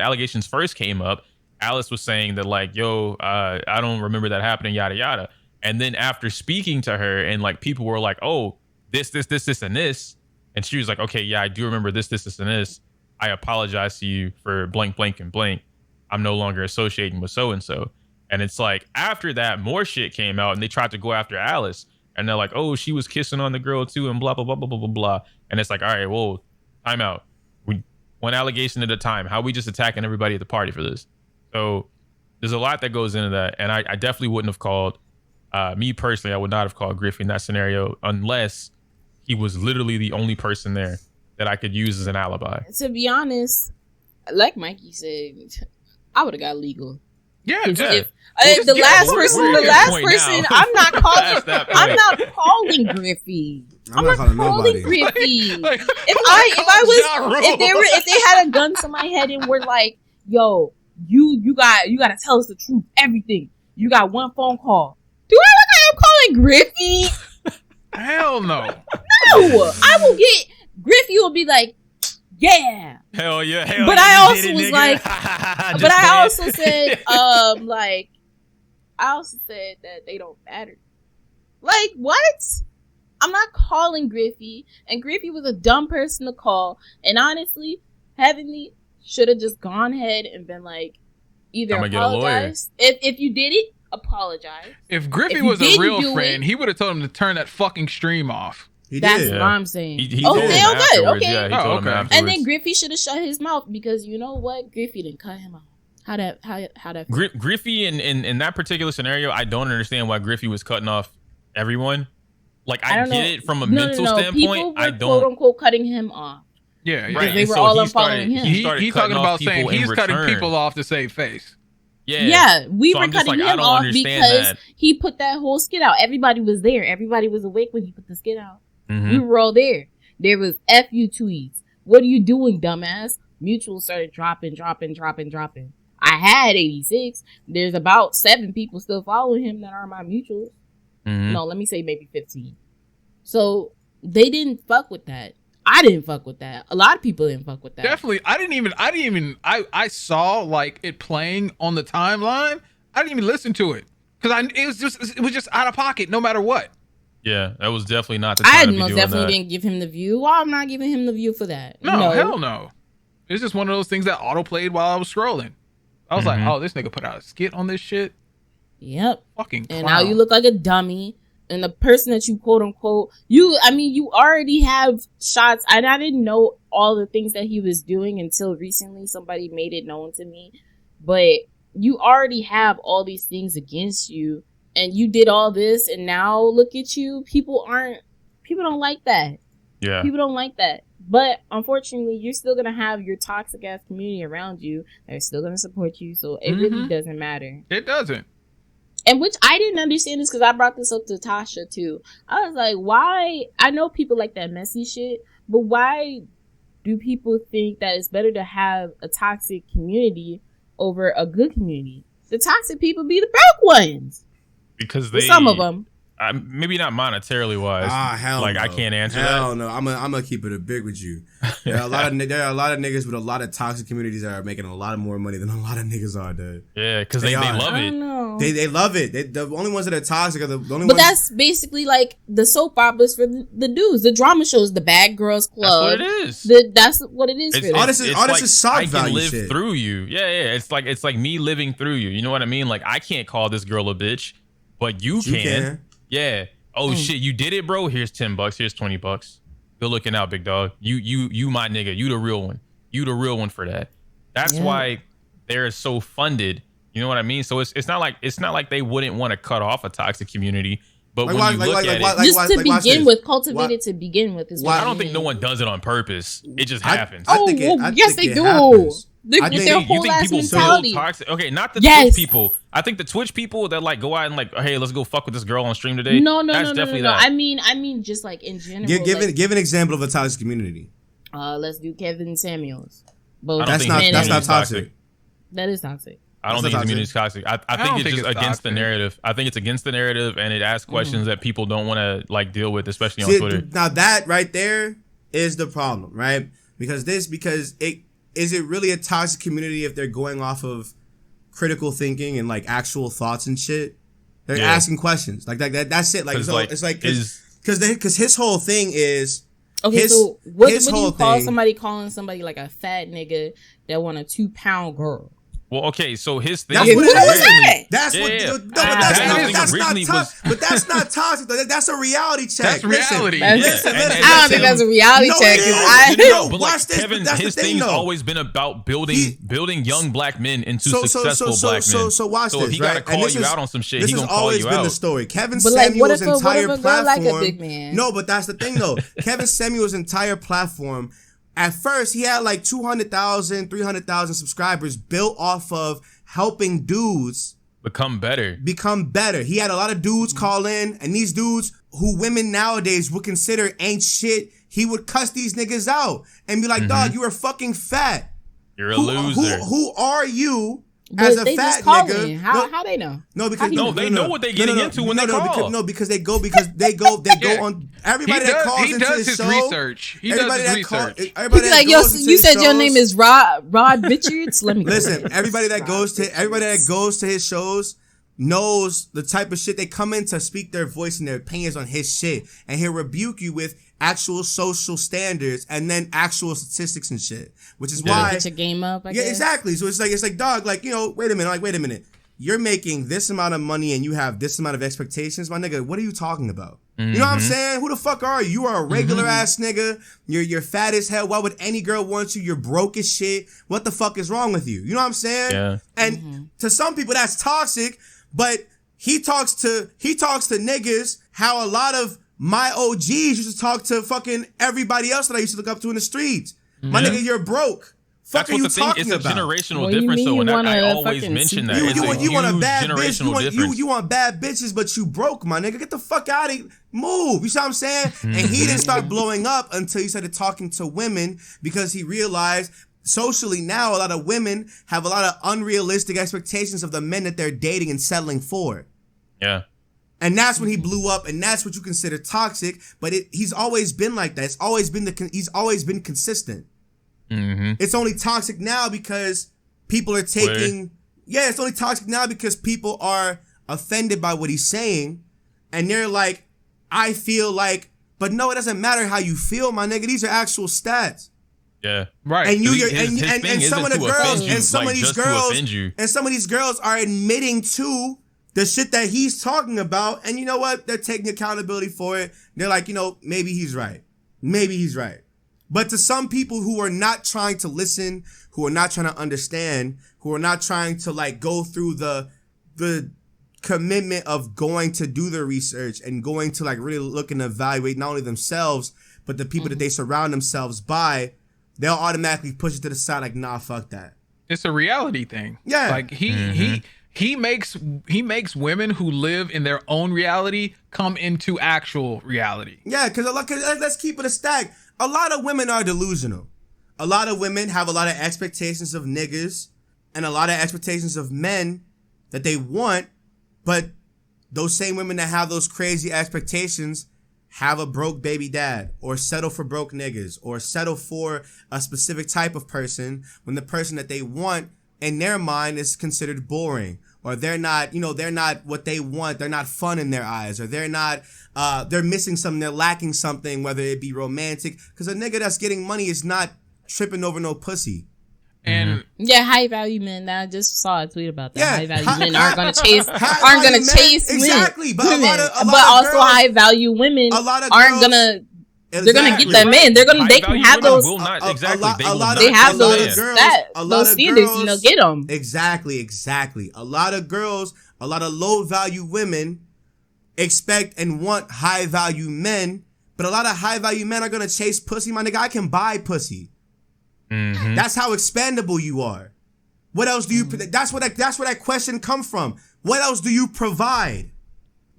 allegations first came up, Alice was saying that like, yo, I don't remember that happening, yada yada. And then after speaking to her, and like people were like, oh, this, and this, and she was like, okay, yeah, I do remember this, and this. I apologize to you for blank, blank, and blank. I'm no longer associating with so and so. And it's like after that, more shit came out, and they tried to go after Alice, and they're like, oh, she was kissing on the girl too, and blah blah blah blah blah blah blah. And it's like, all right, well, time out. one allegation at a time. How are we just attacking everybody at the party for this? So there's a lot that goes into that. And I definitely wouldn't have called, me personally, I would not have called Griffy in that scenario unless he was literally the only person there that I could use as an alibi. To be honest, like Mikey said, I would have got legal. Yeah, the last person, I'm not calling Griffy. I'm not calling Griffy. If they had a gun to my head and were like, yo, you gotta tell us the truth, everything. You got one phone call. Do I look like I'm calling Griffy? Hell no. No, I will get Griffy will be like, yeah. Hell yeah. But I also was like, but I also said, I also said that they don't matter. Like, what? I'm not calling Griffy. And Griffy was a dumb person to call. And honestly, Heavenly should have just gone ahead and been like, either apologize. If you did it, apologize. If Griffy was a real friend, he would have told him to turn that fucking stream off. That's what I'm saying. He told him afterwards. Okay. Yeah, he told him afterwards. And then Griffy should have shut his mouth because you know what? Griffy didn't cut him off. How that? Griffy in that particular scenario, I don't understand why Griffy was cutting off everyone. Like I get it from a mental standpoint. People were I don't quote unquote cutting him off. Yeah, right. They were all unfollowing him. He's talking about saying he's cutting people off to save face. Yeah, we were cutting him off because he put that whole skit out. Everybody was there. Everybody was awake when he put the skit out. Mm-hmm. We were all there. There was F you tweets. What are you doing, dumbass? Mutual started dropping. I had 86. There's about 7 people still following him that are my mutuals. Mm-hmm. No, let me say maybe 15. So they didn't fuck with that. I didn't fuck with that. A lot of people didn't fuck with that. Definitely. I saw like it playing on the timeline. I didn't even listen to it because it was just out of pocket no matter what. Yeah, that was definitely not the time to be doing definitely didn't give him the view. Well, I'm not giving him the view for that. No, hell no. It's just one of those things that auto played while I was scrolling. I was like, oh, this nigga put out a skit on this shit. Yep. Fucking clown. And now you look like a dummy. And the person that you quote unquote, you already have shots. And I didn't know all the things that he was doing until recently. Somebody made it known to me. But you already have all these things against you. And you did all this. And now look at you. People don't like that. Yeah. People don't like that. But unfortunately, you're still going to have your toxic ass community around you. They're still going to support you. So it really doesn't matter. It doesn't. And which I didn't understand this because I brought this up to Tasha too. I was like, why? I know people like that messy shit, but why do people think that it's better to have a toxic community over a good community? The toxic people be the broke ones. Because some of them. Maybe not monetarily wise. Hell like no. I can't answer that. Hell no. I'm gonna keep it a big with you. There are a lot of niggas with a lot of toxic communities that are making a lot more money than a lot of niggas are, dude. Yeah, because they love it. They love it. The only ones that are toxic are the only ones. But that's basically like the soap operas for the dudes, the drama shows, the Bad Girls Club. That's what it is. That's what it is. For all this is shock value. I can live shit. through you. Yeah. It's like me living through you. You know what I mean? Like I can't call this girl a bitch, but you can. Yeah. Oh shit, you did it, bro. Here's $10. Here's $20. Good looking out, big dog. You my nigga. You the real one. You the real one for that. That's why they're so funded. You know what I mean? So it's not like they wouldn't want to cut off a toxic community. But when you look at it, just to begin with, cultivate it to begin with. I don't think no one does it on purpose. It just happens. Yes, they do. Happens. Their whole ass mentality. Toxic? Okay, not the Twitch people. I think the Twitch people that like go out and like, hey, let's go fuck with this girl on stream today. No. I mean, just like in general. Give an example of a toxic community. Let's do Kevin Samuels. That's not toxic. That is toxic. I don't think the community is toxic. I think it's just against the narrative. I think it's against the narrative, and it asks questions that people don't want to like deal with, especially on Twitter. Now that right there is the problem, right? Because is it really a toxic community if they're going off of critical thinking and like actual thoughts and shit? They're asking questions like that. That's it. Like so, it's like because his whole thing is so what do you call somebody calling somebody like a fat nigga that want a 2-pound girl? Well, okay, so his thing. That's what it is. That? That's what. Yeah. No, but that's Originally not. was- But that's not toxic. Though. That's a reality check. That's reality. Listen, And- listen, I don't think that's a reality No, check. it is. I, No, but watch this, Kevin, but that's his the thing, thing's though. always been about building young black men into successful black men. So watch so this, if he right? gotta call you out on some shit, This he has gonna call always you been out. the story. Kevin But like, what Samuel's if a entire girl platform. like a big man? No, but that's the thing though. Kevin Samuel's entire platform. At first, he had like 200,000, 300,000 subscribers built off of helping dudes become better. He had a lot of dudes call in, and these dudes who women nowadays would consider ain't shit, he would cuss these niggas out and be like, dog, you are fucking fat. You're a loser. Who are you but as a they fat just call nigga? in. How they know? No, because they know what they're getting into when they call. Because they go Yeah. on everybody that calls into does his his show. research. He does Everybody his that call, research. everybody He's that like, yo, goes into you his said your shows- name is Rod Richards. Let me go. Listen, everybody that goes to his shows knows the type of shit they come in to speak their voice and their opinions on his shit, and he'll rebuke you with actual social standards and then actual statistics and shit, which is why Get your game up. I guess. exactly. So it's like dog, like, you know, wait a minute. You're making this amount of money and you have this amount of expectations, my nigga. What are you talking about? You know what I'm saying? Who the fuck are you? You are a regular ass nigga. You're fat as hell. Why would any girl want you? You're broke as shit. What the fuck is wrong with you? You know what I'm saying? Yeah. And to some people that's toxic, but he talks to niggas how a lot of my OGs used to talk to fucking everybody else that I used to look up to in the streets. My nigga, you're broke. Fuck That's are what you the thing. talking It's a about? generational Well, you difference. mean So you and I wanna always fucking mention see- that. It's You want a huge bad bitch. generational difference. You want bad bitches, but you broke, my nigga. Get the fuck out of here. Move. You see what I'm saying? And he didn't start blowing up until he started talking to women, because he realized socially now a lot of women have a lot of unrealistic expectations of the men that they're dating and settling for. Yeah. And that's when he blew up, and that's what you consider toxic. But he's always been like that. He's always been consistent. It's only toxic now because people are taking. Yeah, it's only toxic now because people are offended by what he's saying, and they're like, I feel like, but no, it doesn't matter how you feel, my nigga. These are actual stats. Yeah. Right. And His thing some of the isn't to girls offend you, and some like, of these just to girls offend you. and some of these girls are admitting to the shit that he's talking about, and you know what? They're taking accountability for it. They're like, you know, maybe he's right. But to some people who are not trying to listen, who are not trying to understand, who are not trying to like go through the commitment of going to do the research and going to like really look and evaluate not only themselves, but the people that they surround themselves by, they'll automatically push it to the side like, nah, fuck that. It's a reality thing. Yeah. Like he makes women who live in their own reality come into actual reality. Yeah, because let's keep it a stack. A lot of women are delusional. A lot of women have a lot of expectations of niggas and a lot of expectations of men that they want, but those same women that have those crazy expectations have a broke baby dad, or settle for broke niggas, or settle for a specific type of person when the person that they want in their mind is considered boring, or they're not what they want. They're not fun in their eyes, or they're missing something. They're lacking something, whether it be romantic. Because a nigga that's getting money is not tripping over no pussy. And Yeah, high value men. I just saw a tweet about that. Yeah, High value high- men aren't gonna chase high value men, exactly, but a women. lot of But also girls- high value women a lot of aren't girls- gonna. They're gonna Exactly. get them in. They're gonna. They can High-value have women those. will not, a exactly. lot- They a will lot not of- They have a lot those. of girls- Those of standards. girls- Get them. Exactly. A lot of girls, a lot of low value women expect and want high value men, but a lot of high value men are gonna chase pussy. My nigga, I can buy pussy. That's how expandable you are. What else do you? That's where that question come from. What else do you provide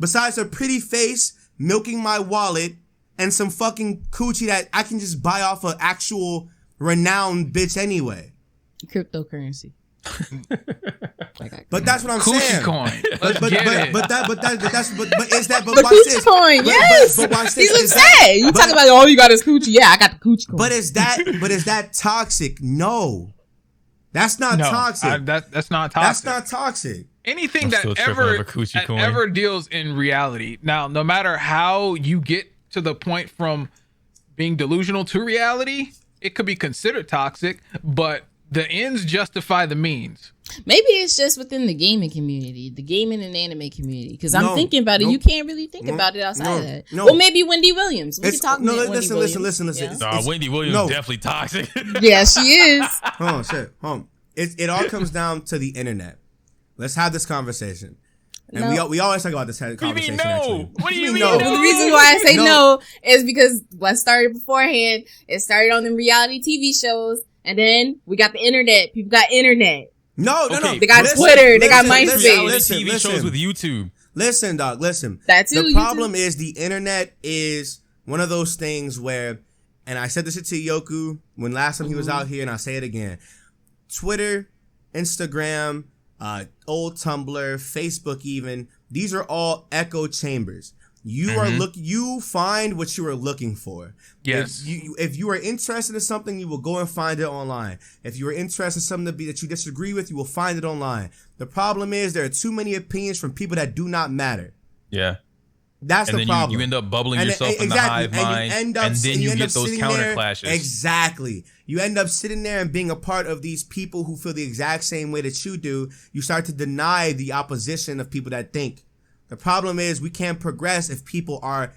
besides a pretty face, milking my wallet, and some fucking coochie that I can just buy off an actual renowned bitch anyway? Cryptocurrency. But that's what I'm Coochie saying. coin. Let's But get it. is that? But The watch coochie this. coin, yes. But watch He's this. Is that- upset. You but- talking about all you got is coochie? Yeah, I got the coochie coin. But is that toxic? No, that's not No, toxic. that's not toxic. That's not toxic. Anything I'm that still tripping over coochie coin. ever deals in reality. Now, no matter how you get to the point from being delusional to reality, it could be considered toxic, but the ends justify the means. Maybe it's just within the gaming community, the gaming and anime community. Because I'm thinking about it. You can't really think about it outside of that. Well, maybe Wendy Williams. We can talk about Wendy Williams. Listen. Wendy Williams definitely toxic. Yeah, she is. It all comes down to the internet. Let's have this conversation. And we always talk about this conversation. What do you mean? No? The reason why I say no is because what started beforehand, it started on the reality TV shows, and then we got the internet. People got internet. No. They got Twitter. They got MySpace. TV shows with YouTube. Listen, dog. Listen. That too. The problem is the internet is one of those things where, and I said this to Yoku when last time he was out here, and I'll say it again. Twitter, Instagram, old Tumblr, Facebook, even these are all echo chambers. You find what you are looking for. Yes. If you are interested in something, you will go and find it online. If you are interested in something that you disagree with, you will find it online. The problem is there are too many opinions from people that do not matter. Yeah. That's the problem. You end up bubbling yourself in the hive mind, and then you get those counter clashes. Exactly. You end up sitting there and being a part of these people who feel the exact same way that you do. You start to deny the opposition of people that think. The problem is we can't progress if people are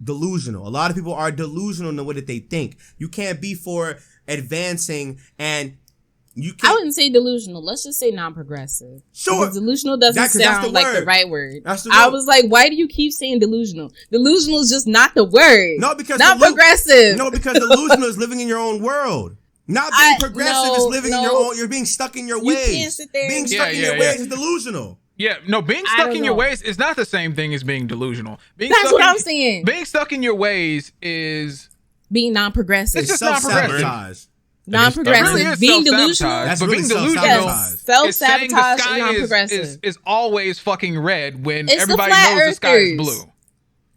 delusional. A lot of people are delusional in the way that they think. You can't be for advancing and you can't. I wouldn't say delusional. Let's just say non-progressive. Sure. Because delusional doesn't sound like the right word. I was like, why do you keep saying delusional? Delusional is just not the word. No, because not progressive. No, because delusional is living in your own world. Not being progressive is living in your own. You're being stuck in your ways. You can't sit there. Being stuck in your ways is delusional. Yeah, no, being stuck in your ways is not the same thing as being delusional. That's what I'm saying. Being stuck in your ways is being non-progressive. It's just non-progressive. Non-progressive. Really being delusional. But being delusional, self-sabotage and non-progressive is always fucking red when it's everybody knows the sky is blue.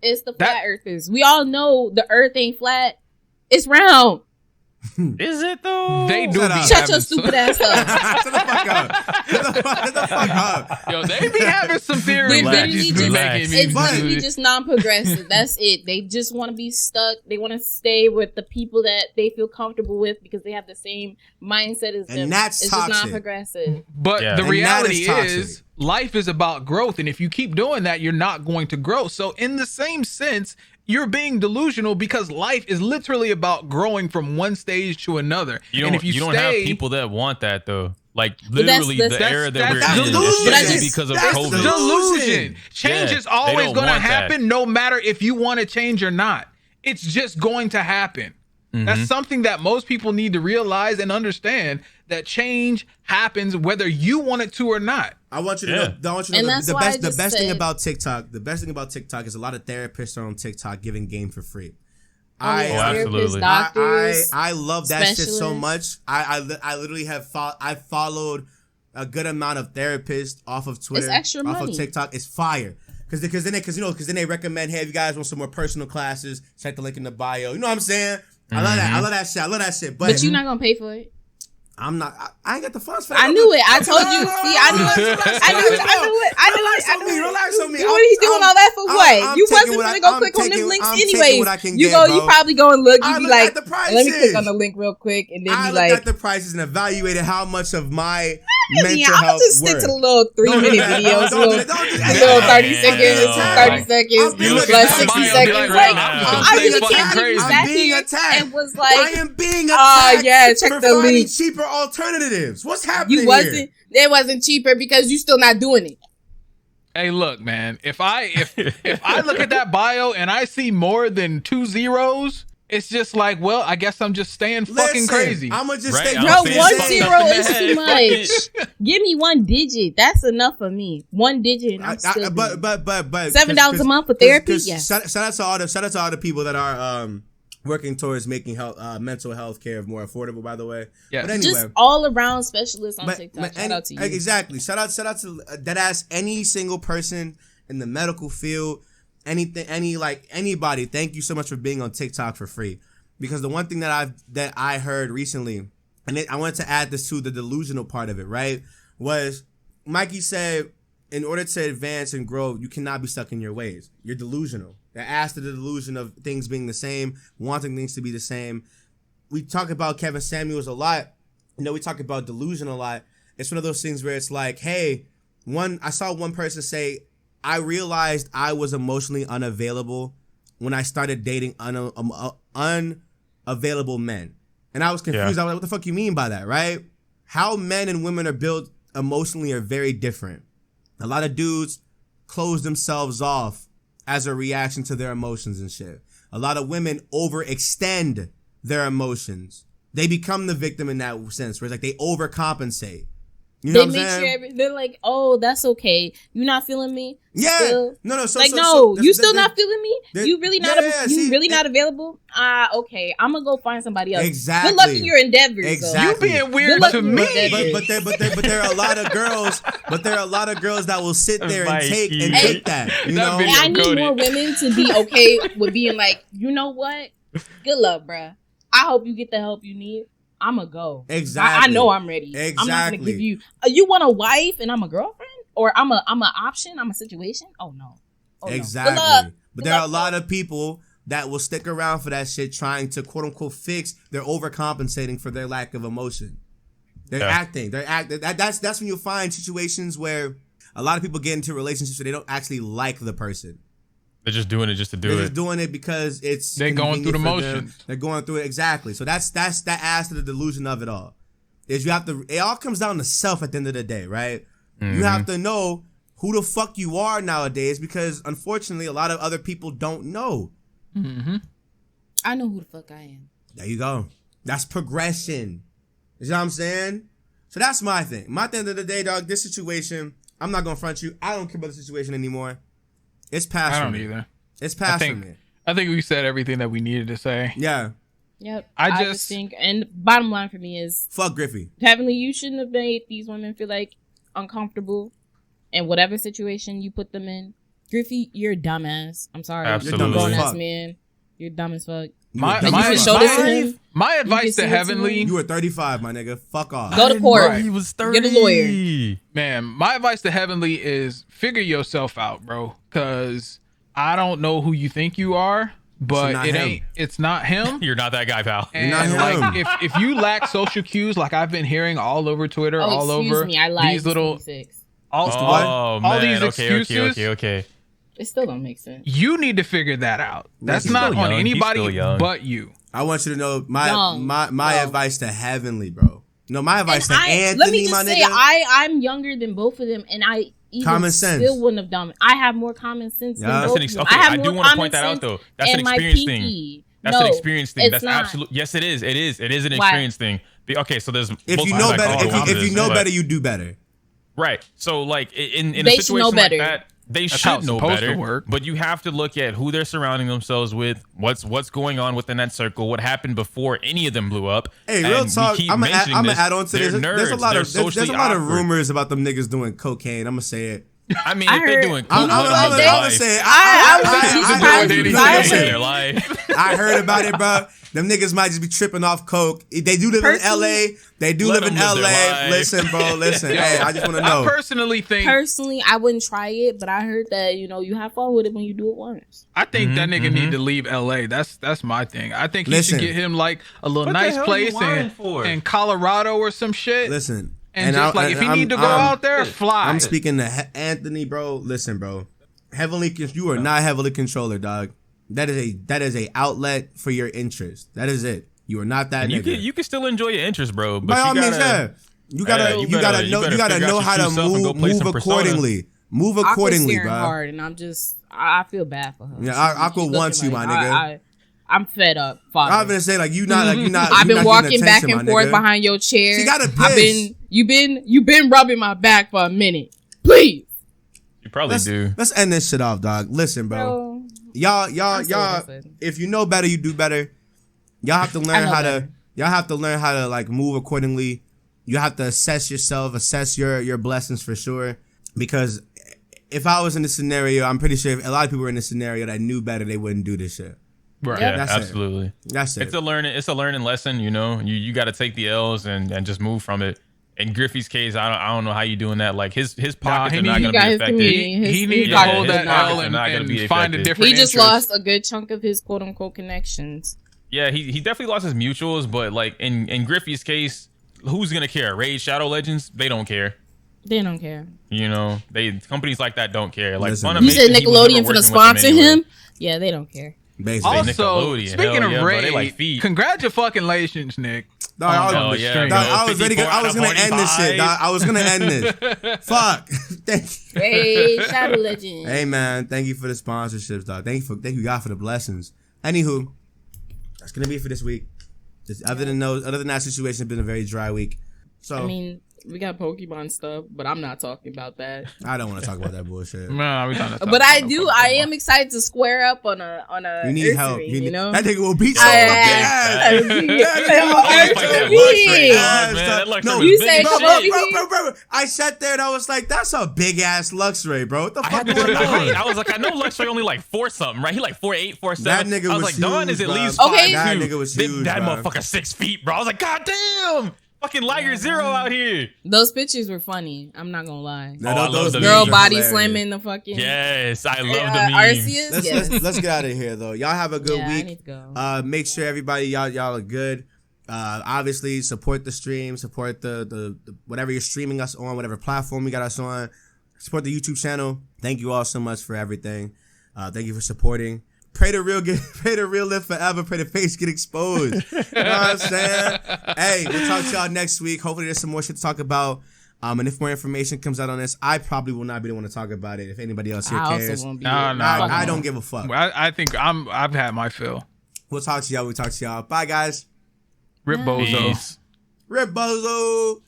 It's the flat earthers. We all know the earth ain't flat. It's round. Is it though? They do. Shut your stupid ass up. Shut the fuck up. Shut the fuck up. Yo, they be having some theories. It's literally just non-progressive. That's it. They just want to be stuck. They want to stay with the people that they feel comfortable with because they have the same mindset as them. And that's it's toxic. Just non-progressive. But the reality is, life is about growth, and if you keep doing that, you're not going to grow. So, in the same sense, you're being delusional because life is literally about growing from one stage to another. You don't have people that want that though. Like literally the era that we're in is because of COVID. Delusion. Change is always going to happen no matter if you want to change or not. It's just going to happen. That's something that most people need to realize and understand, that change happens whether you want it to or not. I want you to know the best thing about TikTok. The best thing about TikTok is a lot of therapists are on TikTok giving game for free. Absolutely. I love that shit so much. I literally I followed a good amount of therapists off of Twitter, it's extra off money. of TikTok. It's fire. Because then they recommend, hey, if you guys want some more personal classes, check the link in the bio. You know what I'm saying? I love that. I love that shit. But you're not gonna pay for it. I'm not. I ain't got the funds for that. I knew it. I told you. See, I knew it. Relax on me. What are you doing all that for? What? You wasn't gonna go click on them links anyways. You probably go and look. You be like, let me click on the link real quick, and then I be like, looked at the prices and evaluated how much of my mental health. I'll just stick to the little 3-minute videos, little 30 seconds, plus 60 seconds. Like, I really can't believe that here and was like, I am being attacked. Yeah, check the link. Cheaper alternatives. What's happening here? It wasn't cheaper because you still not doing it. Hey, look, man. If I look at that bio and I see more than 2 zeros, it's just like, well, I guess I'm just staying fucking crazy. I'm gonna just stay. Bro, 1 0 is too much. Give me 1 digit. That's enough for me. 1 digit. And I'm still but $7 a month for therapy. Yeah. Shout out to all the people that are working towards making mental health care more affordable, by the way. Yeah. But anyway, just all around specialists on TikTok. Shout out to you. Exactly. Shout out to deadass any single person in the medical field, anybody. Thank you so much for being on TikTok for free. Because the one thing that I heard recently, and I wanted to add this to the delusional part of it, right? Was Mikey said, in order to advance and grow, you cannot be stuck in your ways. You're delusional. That adds to the delusion of things being the same, wanting things to be the same. We talk about Kevin Samuels a lot. We talk about delusion a lot. it's one of those things where it's like, hey, I saw one person say, I realized I was emotionally unavailable when I started dating unavailable men. And I was confused. Yeah. I was like, what the fuck you mean by that, right? How men and women are built emotionally are very different. A lot of dudes close themselves off as a reaction to their emotions and shit. A lot of women overextend their emotions. They become the victim in that sense, where it's like they overcompensate. You know what I'm saying? Sure they're like, oh, that's okay. You not feeling me? Yeah. Still? No. You still not feeling me? You really not? See, not available? Okay. I'm gonna go find somebody else. Exactly. Good luck in your endeavors. Exactly. You being weird to me. But there are a lot of girls. But there are a lot of girls that will sit there and take that. You know. And I need more women to be okay with being like, you know what? Good luck, bruh. I hope you get the help you need. I'ma go. Exactly. I know I'm ready. Exactly. I'm not gonna give you. You want a wife and I'm a girlfriend, or I'm an option. I'm a situation. Oh no. Exactly. No. But there are a lot of people that will stick around for that shit, trying to quote unquote fix. They're overcompensating for their lack of emotion. They're acting. That's when you'll find situations where a lot of people get into relationships where they don't actually like the person. They're just doing it just to do it. They're just doing it because it's they're going through the motions. They're going through it, exactly. So that adds to the delusion of it all. Is you have to. It all comes down to self at the end of the day, right? Mm-hmm. You have to know who the fuck you are nowadays, because unfortunately, a lot of other people don't know. Mm-hmm. I know who the fuck I am. There you go. That's progression. You know what I'm saying? So that's my thing. At the end of the day, dog, this situation, I'm not gonna front you. I don't care about the situation anymore. It's past for me. I don't either. It's past for me. I think we said everything that we needed to say. Yeah. Yep. I just think, and bottom line for me is, fuck Griffy. Heavenly, you shouldn't have made these women feel like uncomfortable in whatever situation you put them in. Griffy, you're a dumbass. I'm sorry. Absolutely. You're a grown ass man. You're dumb as fuck. My advice to Heavenly. You were 35, my nigga. Fuck off. Go to court. He was 30. Get a lawyer. Man, my advice to Heavenly is figure yourself out, bro. Because I don't know who you think you are, but it's not him. You're not that guy, pal. And You're not him. If you lack social cues, like I've been hearing all over Twitter, all over I lied. these little, all these excuses. Okay. It still don't make sense. You need to figure that out. That's He's not still on young. anybody but you. I want you to know my advice to Heavenly, bro. No, my advice to Anthony, let me just my say, nigga. I'm younger than both of them, and I common sense. Still wouldn't have done it. I have more common sense than both of them. I do want to point that out, though. That's an experience thing. That's an experience thing. That's absolute. Yes, it is. It is an experience thing. Okay, so there's. If you know better, if you know better, you do better. Right. So like in a situation like that, they should know better. But you have to look at who they're surrounding themselves with, what's going on within that circle, what happened before any of them blew up. Hey, real talk. I'm gonna add on to this. There's a lot of rumors about them niggas doing cocaine. I'm gonna say it. I mean, if they're doing cocaine, I'm gonna say it. I heard about it, bro. Them niggas might just be tripping off coke. They do live in LA. Listen, bro. Listen. Hey, I just want to know. I personally think. I wouldn't try it, but I heard that you have fun with it when you do it once. I think that nigga need to leave LA. That's my thing. I think he should get him like a little nice place in Colorado or some shit. Listen. And just if he need to go out there, fly. I'm speaking to Anthony, bro. Listen, bro. You are not heavily controller, dog. That is a outlet for your interest. That is it. You are not that nigga. You can still enjoy your interest, bro. But by all means, yeah. You gotta know how to move accordingly. Move accordingly, bro. Hard, and I feel bad for her. Yeah, Aqua wants you, my nigga. I'm fed up. Father. I'm gonna say you not. I've been walking back and forth behind your chair. She got a piss. You've been rubbing my back for a minute. Please. You probably do. Let's end this shit off, dog. Listen, bro. Y'all. If you know better, you do better. Y'all have to learn how to. Y'all have to learn how to move accordingly. You have to assess yourself, assess your blessings for sure. Because if I was in this scenario, I'm pretty sure if a lot of people were in this scenario that knew better, they wouldn't do this shit. Right. Yeah, absolutely. That's it. It's a learning lesson, you got to take the L's and just move from it. In Griffy's case, I don't know how you doing that. Like his pockets are not going to be affected. He needs to hold that L and find a different. He just lost a good chunk of his quote unquote connections. Yeah, he definitely lost his mutuals, but in Griffy's case, who's gonna care? Raid Shadow Legends, they don't care. They don't care. You know, companies like that don't care. Like Listen, Funimation, You said he was Nickelodeon never finna working sponsor with them anyway. him? Yeah, they don't care. Basically. Also, Nickelodeon, speaking hell of yeah, bro, Raid, they like feet. congratulations, Nick. Dog, I was, on the yeah, stream. bro. dog, I was ready. 54 I was gonna out of end this shit. 45. Dog, I was gonna end this. Fuck. Thank you. Hey, Shadow Legend. Hey man, thank you for the sponsorships, dog. Thank you God for the blessings. Anywho, that's gonna be it for this week. Other than that situation, it's been a very dry week. So I mean, we got Pokemon stuff, but I'm not talking about that. I don't want to talk about that bullshit. Nah, we don't But I do. I am excited to square up on a. You need help. You know, That nigga will beat your I- fucking ass. No, You say come over here. bro. I sat there and I was like, "That's a big ass Luxray, bro. What the I fuck had to do going the height. on?" I was like, I know Luxray only like 4 something, right? He like 4'8", 4'7". That nigga I was was like, Don is huge, at bro. least Okay. 5'2". That nigga was huge, That bro. motherfucker 6 feet, bro. I was like, God damn, fucking Liger Zero out here. Those pictures were funny. I'm not gonna lie. No, Oh, I love those the memes Girl are body hilarious. slamming the fucking. Yes, I love the memes. Arceus. Let's get out of here though. Y'all have a good Yeah, I week. need to go. Make sure everybody y'all are good. Obviously support the stream, support the whatever you're streaming us on, whatever platform you got us on. Support the YouTube channel. Thank you all so much for everything. Thank you for supporting. Pray the real live forever. Pray the face get exposed. You know what I'm saying? Hey, we'll talk to y'all next week. Hopefully there's some more shit to talk about. And if more information comes out on this, I probably will not be the one to talk about it. If anybody else here I cares, also won't be. Nah, here. nah. I don't give a fuck. I think I've had my fill. We'll talk to y'all. Bye, guys. Rip Bozo. Peace. Rip Bozo.